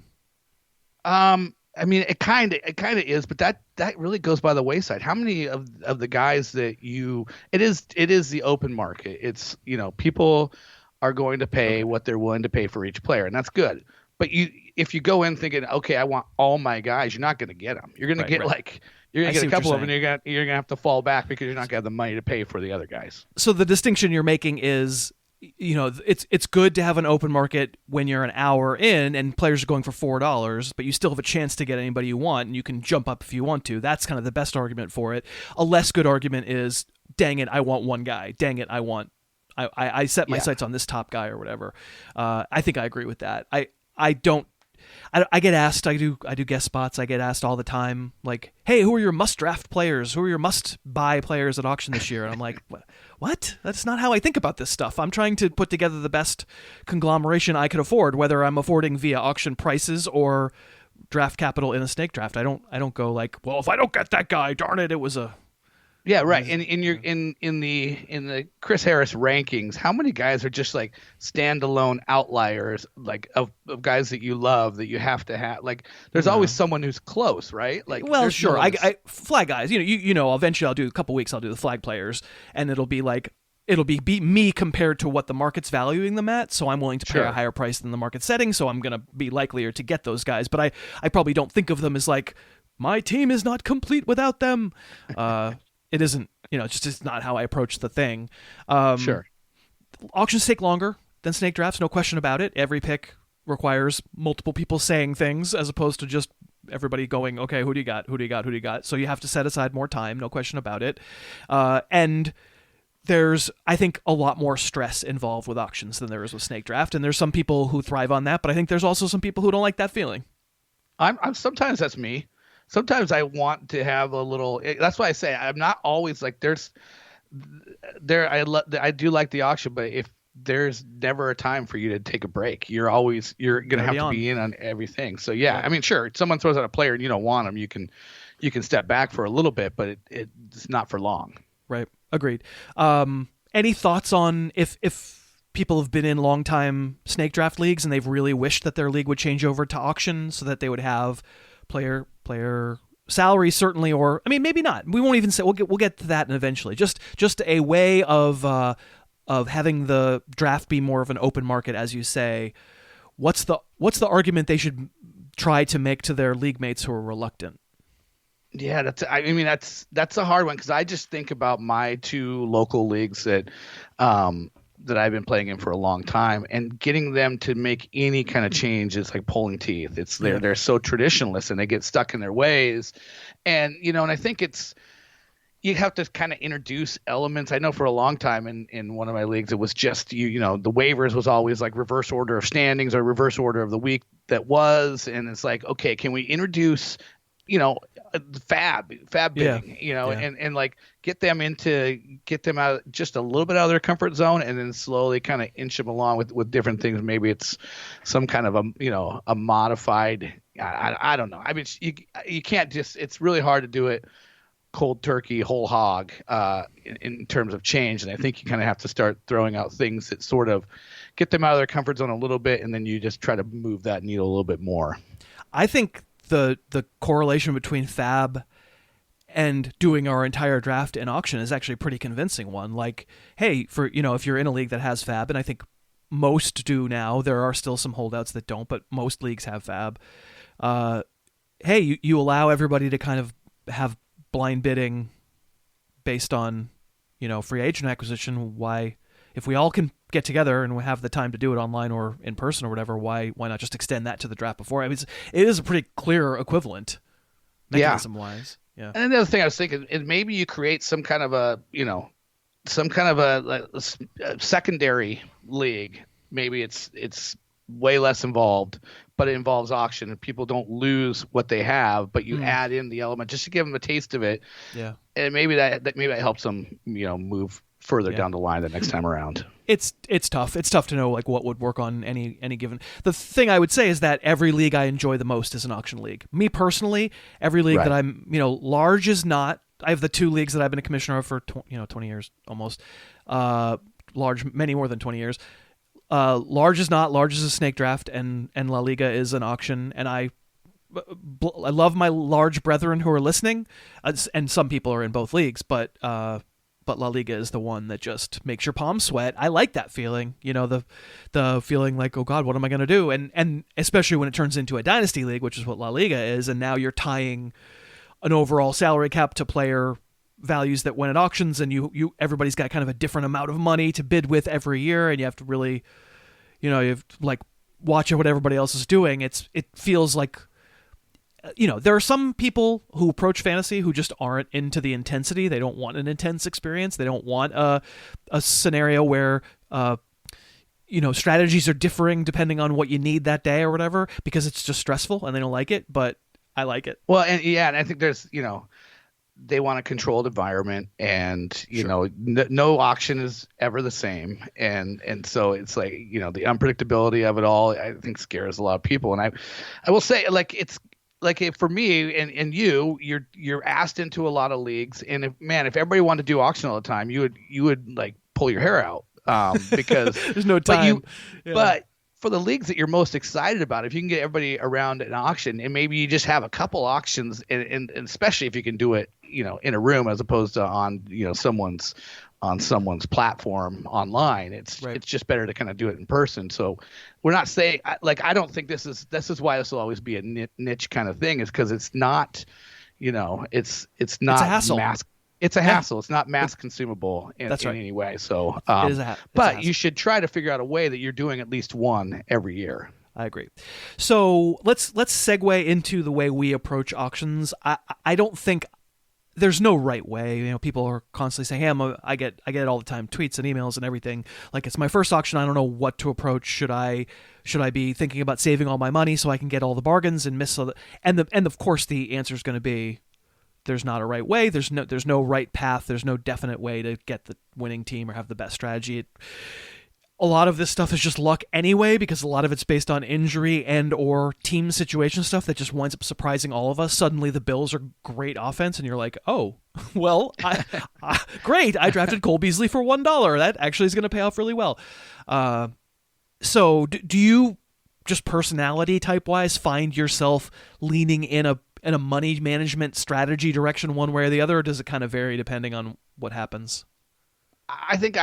I mean, it kind of is, but that really goes by the wayside. How many of the guys that it is the open market. It's, people are going to pay what they're willing to pay for each player, and that's good. But if you go in thinking, okay, I want all my guys, you're not going to get them. You're going to get you're going to get a couple of them, and you're going to have to fall back because you're not going to have the money to pay for the other guys. So the distinction you're making is, it's good to have an open market when you're an hour in and players are going for $4, but you still have a chance to get anybody you want, and you can jump up if you want to. That's kind of the best argument for it. A less good argument is, dang it, I want one guy. Dang it, I set my sights on this top guy or whatever. I think I agree with that. I get asked, I do guest spots. I get asked all the time, like, hey, who are your must draft players? Who are your must buy players at auction this year? And I'm like, what? That's not how I think about this stuff. I'm trying to put together the best conglomeration I could afford, whether I'm affording via auction prices or draft capital in a snake draft. I don't go like, well, if I don't get that guy, darn it, it was a. Yeah, right. In the Chris Harris rankings, how many guys are just like standalone outliers, like of guys that you love that you have to have? Like, there's always someone who's close, right? Like, well, sure. I flag guys. Eventually I'll do a couple weeks. I'll do the flag players, and it'll be me compared to what the market's valuing them at. So I'm willing to pay a higher price than the market setting. So I'm gonna be likelier to get those guys. But I probably don't think of them as like, my team is not complete without them. It isn't, it's not how I approach the thing. Sure. Auctions take longer than snake drafts, no question about it. Every pick requires multiple people saying things as opposed to just everybody going, okay, who do you got? Who do you got? Who do you got? So you have to set aside more time, no question about it. And there's, I think, a lot more stress involved with auctions than there is with snake draft. And there's some people who thrive on that, but I think there's also some people who don't like that feeling. I'm sometimes that's me. Sometimes I want to have a little. That's why I say I'm not always like I do like the auction, but if there's never a time for you to take a break, you're gonna have to be in on everything. So yeah, I mean, sure, someone throws out a player and you don't want them, you can step back for a little bit, but it's not for long. Right. Agreed. Any thoughts on if people have been in long time snake draft leagues and they've really wished that their league would change over to auction so that they would have player salary, certainly, or I mean maybe not. We won't even say we'll get to that eventually. Just a way of having the draft be more of an open market, as you say. What's the argument they should try to make to their league mates who are reluctant? Yeah, that's a hard one because I just think about my two local leagues that I've been playing in for a long time, and getting them to make any kind of change is like pulling teeth. They're so traditionalist and they get stuck in their ways, and and I think you have to kind of introduce elements. I know for a long time in one of my leagues it was just the waivers was always like reverse order of standings or reverse order of the week that was, and it's like, okay, can we introduce fab bidding, and like get them out just a little bit out of their comfort zone, and then slowly kind of inch them along with different things. Maybe it's some kind of a modified. I don't know. I mean, you can't just. It's really hard to do it cold turkey, whole hog in terms of change. And I think you kind of have to start throwing out things that sort of get them out of their comfort zone a little bit, and then you just try to move that needle a little bit more. I think the correlation between fab and doing our entire draft and auction is actually a pretty convincing one. Like, hey, for if you're in a league that has fab, and I think most do now, there are still some holdouts that don't, but most leagues have fab. Hey, you allow everybody to kind of have blind bidding based on free agent acquisition. Why, if we all can get together and we have the time to do it online or in person or whatever, why not just extend that to the draft before? I mean, it is a pretty clear equivalent mechanism wise. Yeah. And then the other thing I was thinking is maybe you create some kind of a secondary league. Maybe it's way less involved, but it involves auction, and people don't lose what they have, but you add in the element just to give them a taste of it. Yeah. And maybe that helps them, move further down the line the next time around. It's tough. It's tough to know like what would work on any given. The thing I would say is that every league I enjoy the most is an auction league. Me personally, every league that I'm, large is not. I have the 2 leagues that I've been a commissioner of for 20 years almost. Large, many more than 20 years. Large is not. Large is a snake draft, and La Liga is an auction. And I love my large brethren who are listening, and some people are in both leagues, but La Liga is the one that just makes your palms sweat. I like that feeling, the feeling like, oh God, what am I going to do? And especially when it turns into a dynasty league, which is what La Liga is, and now you're tying an overall salary cap to player values that went at auctions, and you everybody's got kind of a different amount of money to bid with every year, and you have to really, you have to like watch what everybody else is doing. It feels like, there are some people who approach fantasy who just aren't into the intensity. They don't want an intense experience. They don't want a scenario where, strategies are differing depending on what you need that day or whatever, because it's just stressful and they don't like it, but I like it. Well, and I think there's, they want a controlled environment, and no auction is ever the same, and so it's like the unpredictability of it all, I think, scares a lot of people. And I will say, like, it's like, for me and you're asked into a lot of leagues, and if everybody wanted to do auction all the time, you would like pull your hair out, because there's no time. But for the leagues that you're most excited about, if you can get everybody around an auction, and maybe you just have a couple auctions, and especially if you can do it, in a room as opposed to on, someone's platform online, it's just better to kind of do it in person. So we're not saying, like, I don't think this is why this will always be a niche kind of thing, is because it's not, it's not a hassle. It's a hassle. It's not mass consumable in any way. So, but you should try to figure out a way that you're doing at least one every year. I agree. So let's segue into the way we approach auctions. I don't think there's no right way. People are constantly saying, "Hey, I get it all the time, tweets and emails and everything. Like, it's my first auction. I don't know what to approach. Should I be thinking about saving all my money so I can get all the bargains and miss all the?" And of course the answer is going to be, there's not a right way. There's no right path. There's no definite way to get the winning team or have the best strategy. A lot of this stuff is just luck anyway, because a lot of it's based on injury and or team situation stuff that just winds up surprising all of us. Suddenly the Bills are great offense, and you're like, oh, well, great. I drafted Cole Beasley for $1. That actually is going to pay off really well. So do you, just personality type wise, find yourself leaning in a money management strategy direction one way or the other, or does it kind of vary depending on what happens? I think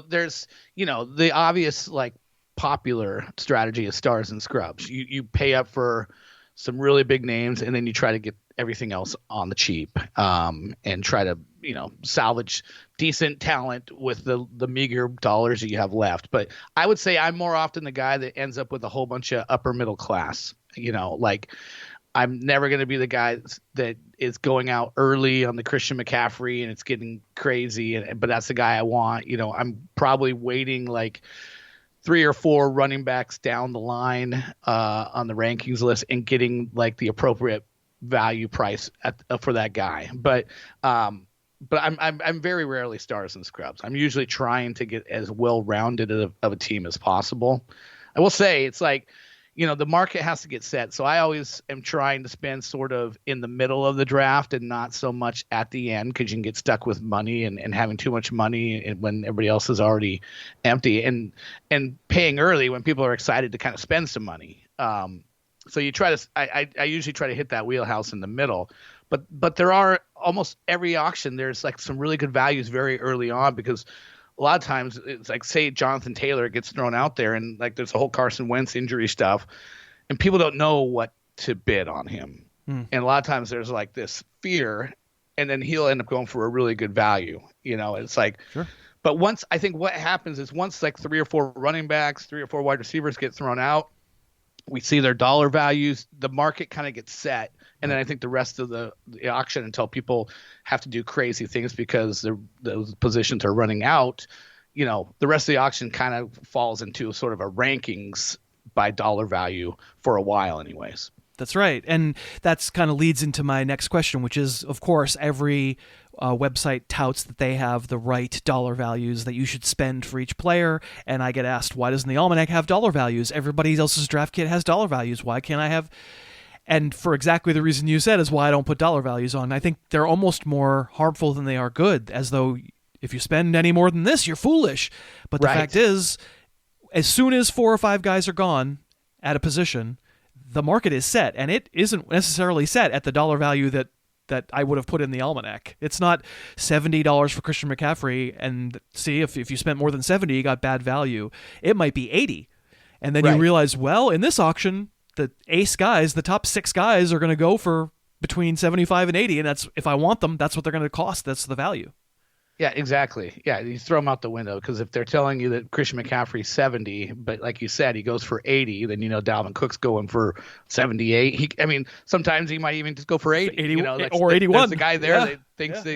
there's, the obvious, like, popular strategy is stars and scrubs. You pay up for some really big names, and then you try to get everything else on the cheap, and try to, salvage decent talent with the meager dollars that you have left. But I would say I'm more often the guy that ends up with a whole bunch of upper middle class, like, I'm never going to be the guy that is going out early on the Christian McCaffrey and it's getting crazy, but that's the guy I want. I'm probably waiting like 3 or 4 running backs down the line on the rankings list and getting like the appropriate value price for that guy. But I'm very rarely stars and scrubs. I'm usually trying to get as well-rounded of a team as possible. I will say, it's like, the market has to get set. So I always am trying to spend sort of in the middle of the draft and not so much at the end, because you can get stuck with money and having too much money when everybody else is already empty, and paying early when people are excited to kind of spend some money. So you try to, I usually try to hit that wheelhouse in the middle, but there are almost every auction, there's like some really good values very early on, because a lot of times it's like, say Jonathan Taylor gets thrown out there, and like there's a whole Carson Wentz injury stuff, and people don't know what to bid on him. And a lot of times there's like this fear, and then he'll end up going for a really good value. It's like, sure. But I think what happens is once like 3 or 4 running backs, 3 or 4 wide receivers get thrown out, we see their dollar values, the market kind of gets set. And then I think the rest of the auction, until people have to do crazy things because those positions are running out, the rest of the auction kind of falls into sort of a rankings by dollar value for a while anyways. That's right. And that's kind of leads into my next question, which is, of course, every website touts that they have the right dollar values that you should spend for each player, and I get asked, why doesn't the Almanac have dollar values? Everybody else's draft kit has dollar values. Why can't I have? And for exactly the reason you said is why I don't put dollar values on. I think they're almost more harmful than they are good, as though if you spend any more than this, you're foolish. But the fact is, as soon as 4 or 5 guys are gone at a position, the market is set, and it isn't necessarily set at the dollar value that I would have put in the Almanac. It's not $70 for Christian McCaffrey, and see, if you spent more than 70, you got bad value. It might be 80. And then you realize, well, in this auction, the ace guys, the top 6 guys are going to go for between 75 and 80, and that's, if I want them, that's what they're going to cost. That's the value. Yeah, exactly. Yeah, you throw them out the window, because if they're telling you that Christian McCaffrey's 70, but like you said, he goes for 80, then Dalvin Cook's going for 78. Sometimes he might even just go for 80, 80 or 81. There's a guy there that thinks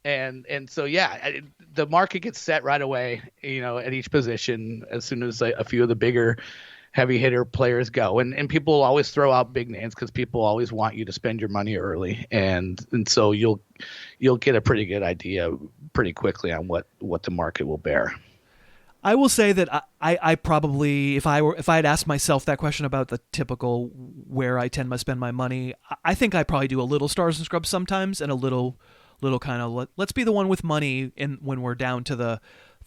and so the market gets set right away, at each position as soon as a few of the bigger heavy hitter players go, and people always throw out big names because people always want you to spend your money early, and so you'll get a pretty good idea pretty quickly on what the market will bear. I will say that I probably, if I had asked myself that question about the typical where I tend to spend my money, I think I probably do a little stars and scrubs sometimes, and a little kind of let's be the one with money when we're down to the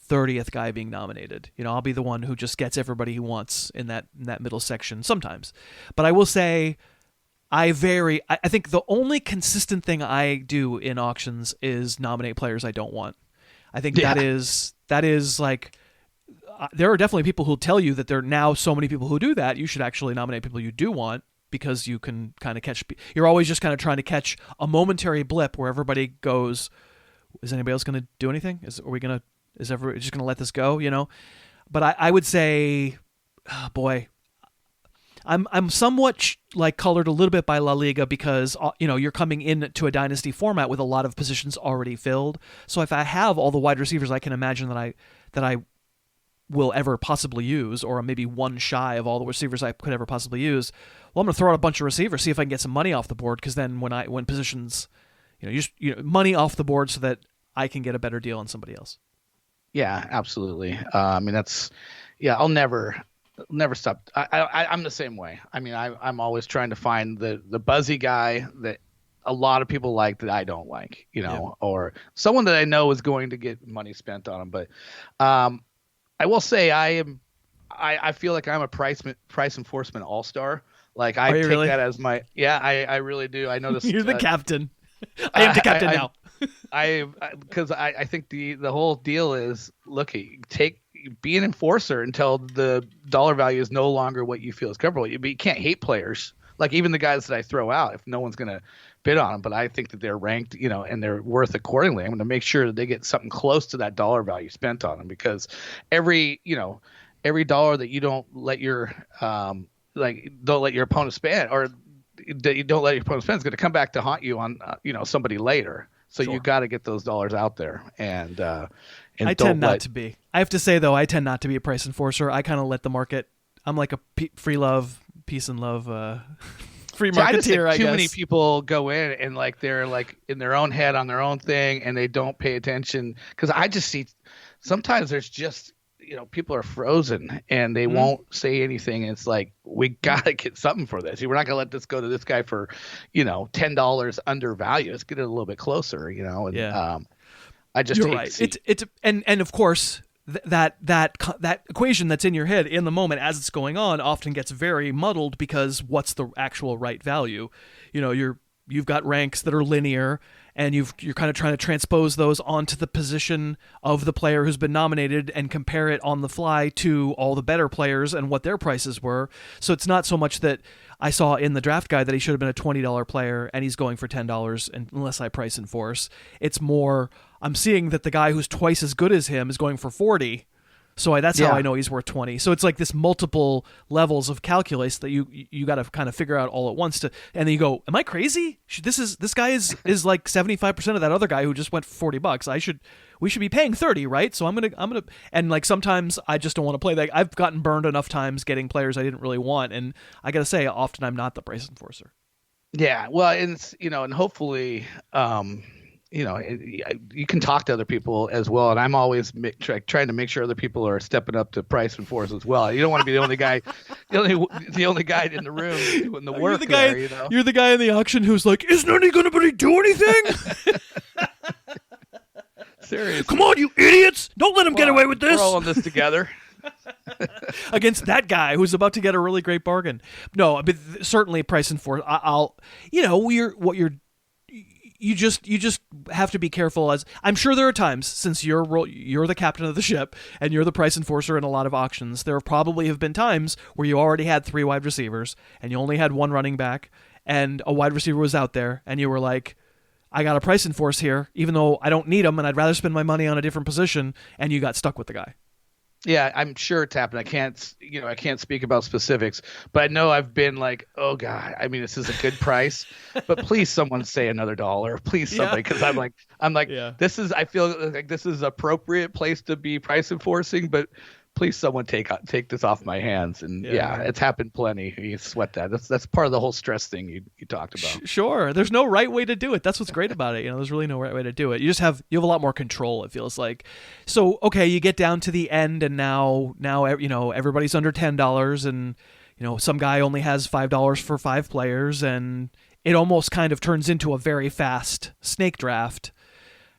30th guy being nominated. I'll be the one who just gets everybody he wants in that middle section sometimes. But I will say I think the only consistent thing I do in auctions is nominate players I don't want. I think that is like, there are definitely people who'll tell you that there are now so many people who do that. You should actually nominate people you do want, because you can kind of you're always just kind of trying to catch a momentary blip where everybody goes, is anybody else going to do anything? Is everybody just going to let this go? But I would say, I'm somewhat colored a little bit by La Liga, because you're coming into a dynasty format with a lot of positions already filled. So if I have all the wide receivers I can imagine that I will ever possibly use, or maybe one shy of all the receivers I could ever possibly use, well, I'm going to throw out a bunch of receivers, see if I can get some money off the board, because then when positions, money off the board so that I can get a better deal on somebody else. Yeah, absolutely. I'll never stop. I'm the same way. I'm always trying to find the buzzy guy that a lot of people like that I don't like, or someone that I know is going to get money spent on them. But I will say I feel like I'm a price enforcement all-star. Like, I take that as my, I really do. I noticed you're the captain. I am the captain now. Because I think the whole deal is, look, be an enforcer until the dollar value is no longer what you feel is comfortable. You can't hate players, like even the guys that I throw out, if no one's going to bid on them, but I think that they're ranked, and they're worth accordingly. I'm going to make sure that they get something close to that dollar value spent on them, because every dollar that you don't let your opponent spend, or that you don't let your opponent spend, is going to come back to haunt you on somebody later. So you got to get those dollars out there, and I tend not to be. I have to say though, I tend not to be a price enforcer. I kind of let the market. I'm like a peace and love, free marketeer. I just think I too guess. many people go in and they're in their own head on their own thing, and they don't pay attention. Because I just see sometimes there's just people are frozen and they won't say anything. And it's like, we got to get something for this. We're not going to let this go to this guy for, $10 under value. Let's get it a little bit closer, And I just You're hate right. to see. It's and of course that equation that's in your head in the moment as it's going on often gets very muddled, because what's the actual right value? You've got ranks that are linear, and you're kind of trying to transpose those onto the position of the player who's been nominated and compare it on the fly to all the better players and what their prices were. So it's not so much that I saw in the draft guide that he should have been a $20 player and he's going for $10 unless I price enforce. It's more, I'm seeing that the guy who's twice as good as him is going for 40. So that's how I know he's worth 20. So it's like this multiple levels of calculus that you got to kind of figure out all at once and then you go, am I crazy? This guy is like 75% of that other guy who just went for $40. We should be paying 30, right? So I'm gonna and like sometimes I just don't want to play that. I've gotten burned enough times getting players I didn't really want, and I gotta say often I'm not the price enforcer. Yeah, well, and it's, and hopefully you can talk to other people as well, and I'm always trying to make sure other people are stepping up to price and force as well. You don't want to be the only guy, the only guy in the room doing the work. You're the guy in the auction who's like, "Isn't anybody do anything?" Seriously, come on, you idiots! Don't let him get away with this. We're all in this together. Against that guy who's about to get a really great bargain. No, but certainly price and force. You just have to be careful. As I'm sure there are times, since you're the captain of the ship and you're the price enforcer in a lot of auctions, there probably have been times where you already had 3 wide receivers and you only had 1 running back, and a wide receiver was out there, and you were like, I got a price enforce here, even though I don't need him and I'd rather spend my money on a different position, and you got stuck with the guy. Yeah, I'm sure it's happened. I can't speak about specifics, but I know I've been like, oh God, I mean, this is a good price, but please someone say another $1, please somebody, because I'm like, I feel like this is appropriate place to be price enforcing, but please someone take this off my hands. And it's happened plenty. You sweat that. That's part of the whole stress thing you talked about. Sure. There's no right way to do it. That's what's great about it. There's really no right way to do it. You have a lot more control, it feels like. So, okay, you get down to the end, and now everybody's under $10, and some guy only has $5 for 5 players, and it almost kind of turns into a very fast snake draft.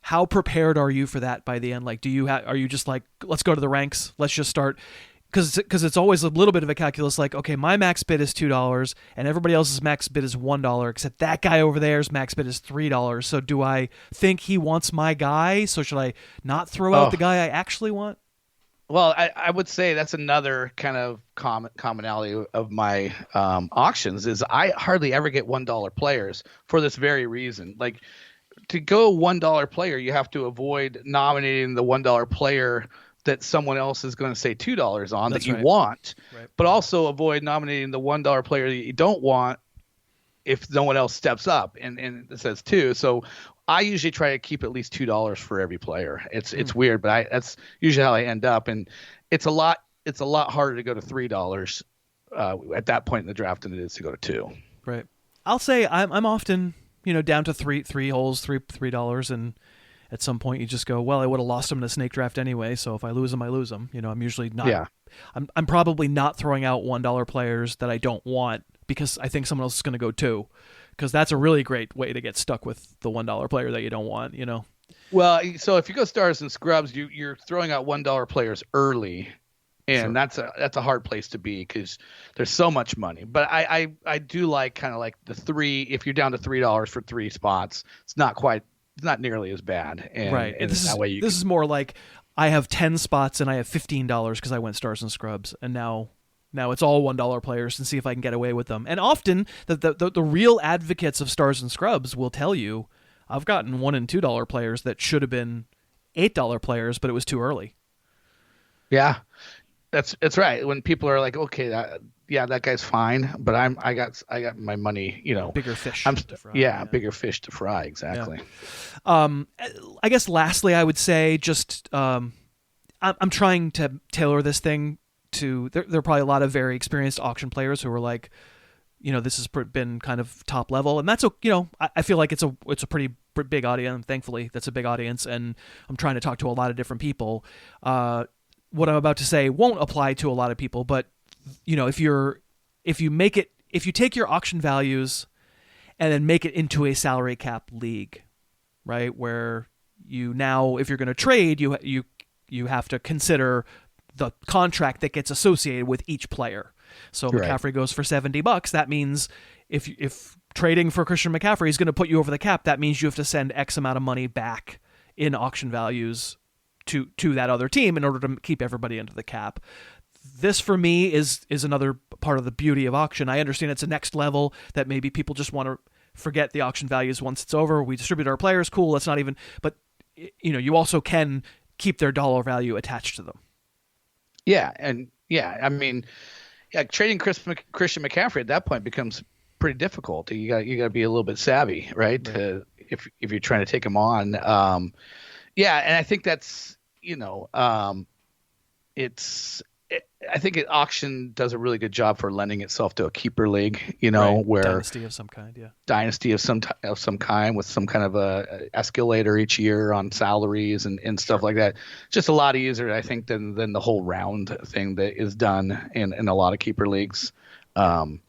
How prepared are you for that by the end? Like, are you just like, let's go to the ranks, let's just start? Because it's always a little bit of a calculus, like, okay, my max bid is $2 and everybody else's max bid is $1, except that guy over there's max bid is $3. So do I think he wants my guy? So should I not throw out the guy I actually want? Well, I would say that's another kind of commonality of my auctions is I hardly ever get $1 players for this very reason. Like, to go $1 player, you have to avoid nominating the $1 player that someone else is going to say $2 on that you want, but also avoid nominating the $1 player that you don't want if no one else steps up and it says 2. So I usually try to keep at least $2 for every player. It's weird, but that's usually how I end up, and it's a lot harder to go to $3 at that point in the draft than it is to go to 2. Right. I'll say I'm often down to three holes, $3, and at some point you just go, well, I would have lost him in a snake draft anyway, so if I lose him, I lose him. I'm usually not. Yeah. I'm probably not throwing out $1 players that I don't want because I think someone else is going to go 2, because that's a really great way to get stuck with the $1 player that you don't want. Well, so if you go stars and scrubs, you're throwing out $1 players early. And that's a hard place to be because there's so much money. But I do like kind of like the 3. If you're down to $3 for 3 spots, it's not nearly as bad. And, right. And this is more like I have 10 spots and I have $15 because I went stars and scrubs, and now it's all $1 players, and see if I can get away with them. And often the real advocates of stars and scrubs will tell you, I've gotten $1 and $2 players that should have been $8 players, but it was too early. Yeah. That's right. When people are like, okay, that guy's fine, but I got my money, bigger fish to fry. Bigger fish to fry, exactly. Yeah. I guess lastly, I would say just I'm trying to tailor this thing to there are probably a lot of very experienced auction players who are like, this has been kind of top level, and that's I feel like it's a pretty big audience. Thankfully, that's a big audience, and I'm trying to talk to a lot of different people. What I'm about to say won't apply to a lot of people, but if you take your auction values and then make it into a salary cap league, right, where if you're going to trade, you have to consider the contract that gets associated with each player. So McCaffrey goes for $70. That means if trading for Christian McCaffrey is going to put you over the cap, that means you have to send X amount of money back in auction values to that other team in order to keep everybody under the cap. This for me is another part of the beauty of auction. I understand it's a next level that maybe people just want to forget the auction values once it's over. We distribute our players, cool. That's not even, but you also can keep their dollar value attached to them. Yeah, and I mean, trading Christian McCaffrey at that point becomes pretty difficult. You got to be a little bit savvy, right? If you're trying to take him on. And I think that's I think auction does a really good job for lending itself to a keeper league, where dynasty of some kind, yeah. Dynasty of some kind with some kind of a escalator each year on salaries and stuff like that. Just a lot easier, I think, than the whole round thing that is done in a lot of keeper leagues. Taking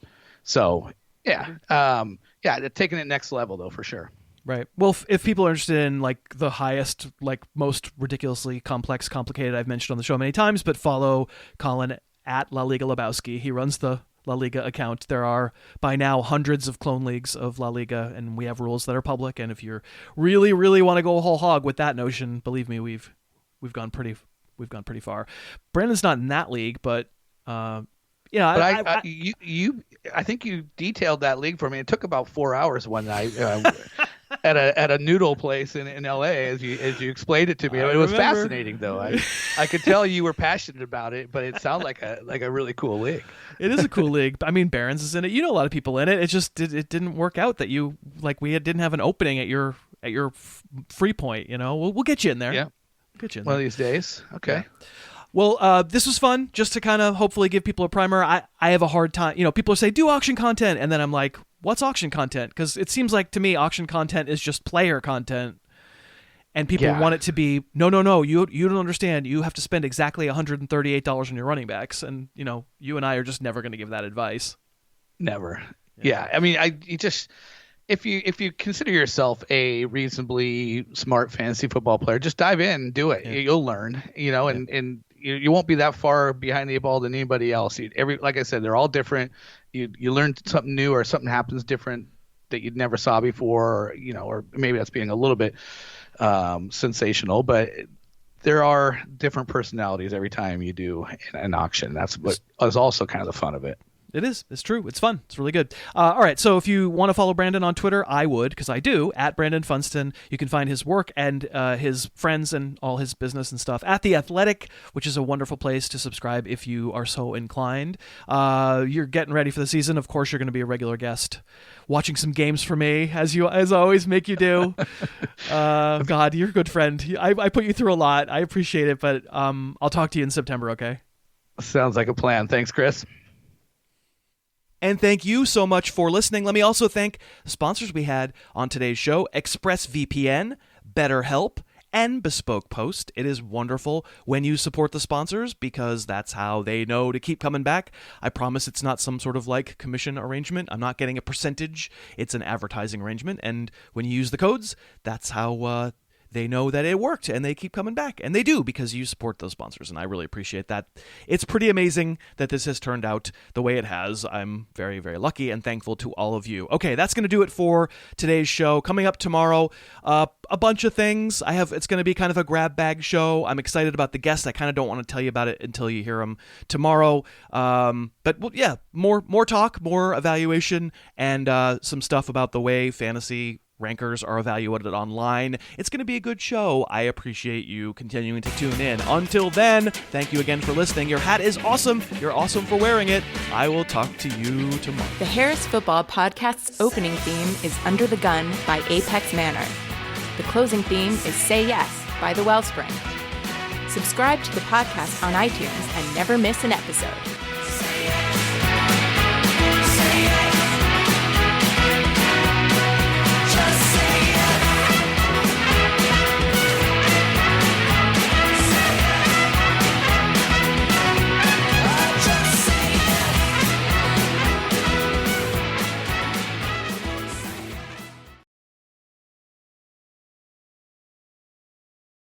it next level though, for sure. Right. Well, if people are interested in like the highest, like most ridiculously complicated I've mentioned on the show many times, but follow Colin at La Liga Lebowski. He runs the La Liga account. There are by now hundreds of clone leagues of La Liga, and we have rules that are public. And if you really, really want to go whole hog with that notion, believe me, we've gone pretty far. Brandon's not in that league, but I think you detailed that league for me. It took about 4 hours one night at a noodle place in LA as you explained it to me. It was fascinating though. I could tell you were passionate about it, but it sounded like a really cool league. It is a cool league. I mean, Barron's is in it. You know a lot of people in it. It just it didn't work out that didn't have an opening at your free point. We'll get you in there. Yeah, we'll get you in one there. of these days. Okay. Yeah. Well, this was fun, just to kind of hopefully give people a primer. I have a hard time, people say, do auction content, and then I'm like, what's auction content? Because it seems like to me auction content is just player content, and people want it to be, no, you don't understand. You have to spend exactly $138 on your running backs, and, you and I are just never going to give that advice. Never. Yeah. I mean, if you consider yourself a reasonably smart fantasy football player, just dive in and do it. Yeah. You'll learn, and you won't be that far behind the eight ball than anybody else. Like I said, they're all different. You learn something new, or something happens different that you'd never saw before, or maybe that's being a little bit sensational, but there are different personalities every time you do an auction. That's what is also kind of the fun of it. It is. It's true. It's fun. It's really good. All right. So if you want to follow Brandon on Twitter, I would, because I do, at Brandon Funston. You can find his work and his friends and all his business and stuff at The Athletic, which is a wonderful place to subscribe if you are so inclined. You're getting ready for the season. Of course, you're going to be a regular guest, watching some games for me, as always make you do. God, you're a good friend. I put you through a lot. I appreciate it, but I'll talk to you in September, okay? Sounds like a plan. Thanks, Chris. And thank you so much for listening. Let me also thank the sponsors we had on today's show: ExpressVPN, BetterHelp, and Bespoke Post. It is wonderful when you support the sponsors, because that's how they know to keep coming back. I promise it's not some sort of like commission arrangement. I'm not getting a percentage. It's an advertising arrangement. And when you use the codes, that's how they know that it worked, and they keep coming back. And they do, because you support those sponsors, and I really appreciate that. It's pretty amazing that this has turned out the way it has. I'm very, very lucky and thankful to all of you. Okay, that's going to do it for today's show. Coming up tomorrow, a bunch of things. It's going to be kind of a grab bag show. I'm excited about the guest. I kind of don't want to tell you about it until you hear them tomorrow. But yeah, more talk, more evaluation, and some stuff about the way fantasy rankers are evaluated online. It's going to be a good show. I appreciate you continuing to tune in. Until then, thank you again for listening. Your hat is awesome. You're awesome for wearing it. I will talk to you tomorrow. The Harris Football Podcast's opening theme is Under the Gun by Apex Manor. The closing theme is Say Yes by The Wellspring. Subscribe to the podcast on iTunes and never miss an episode.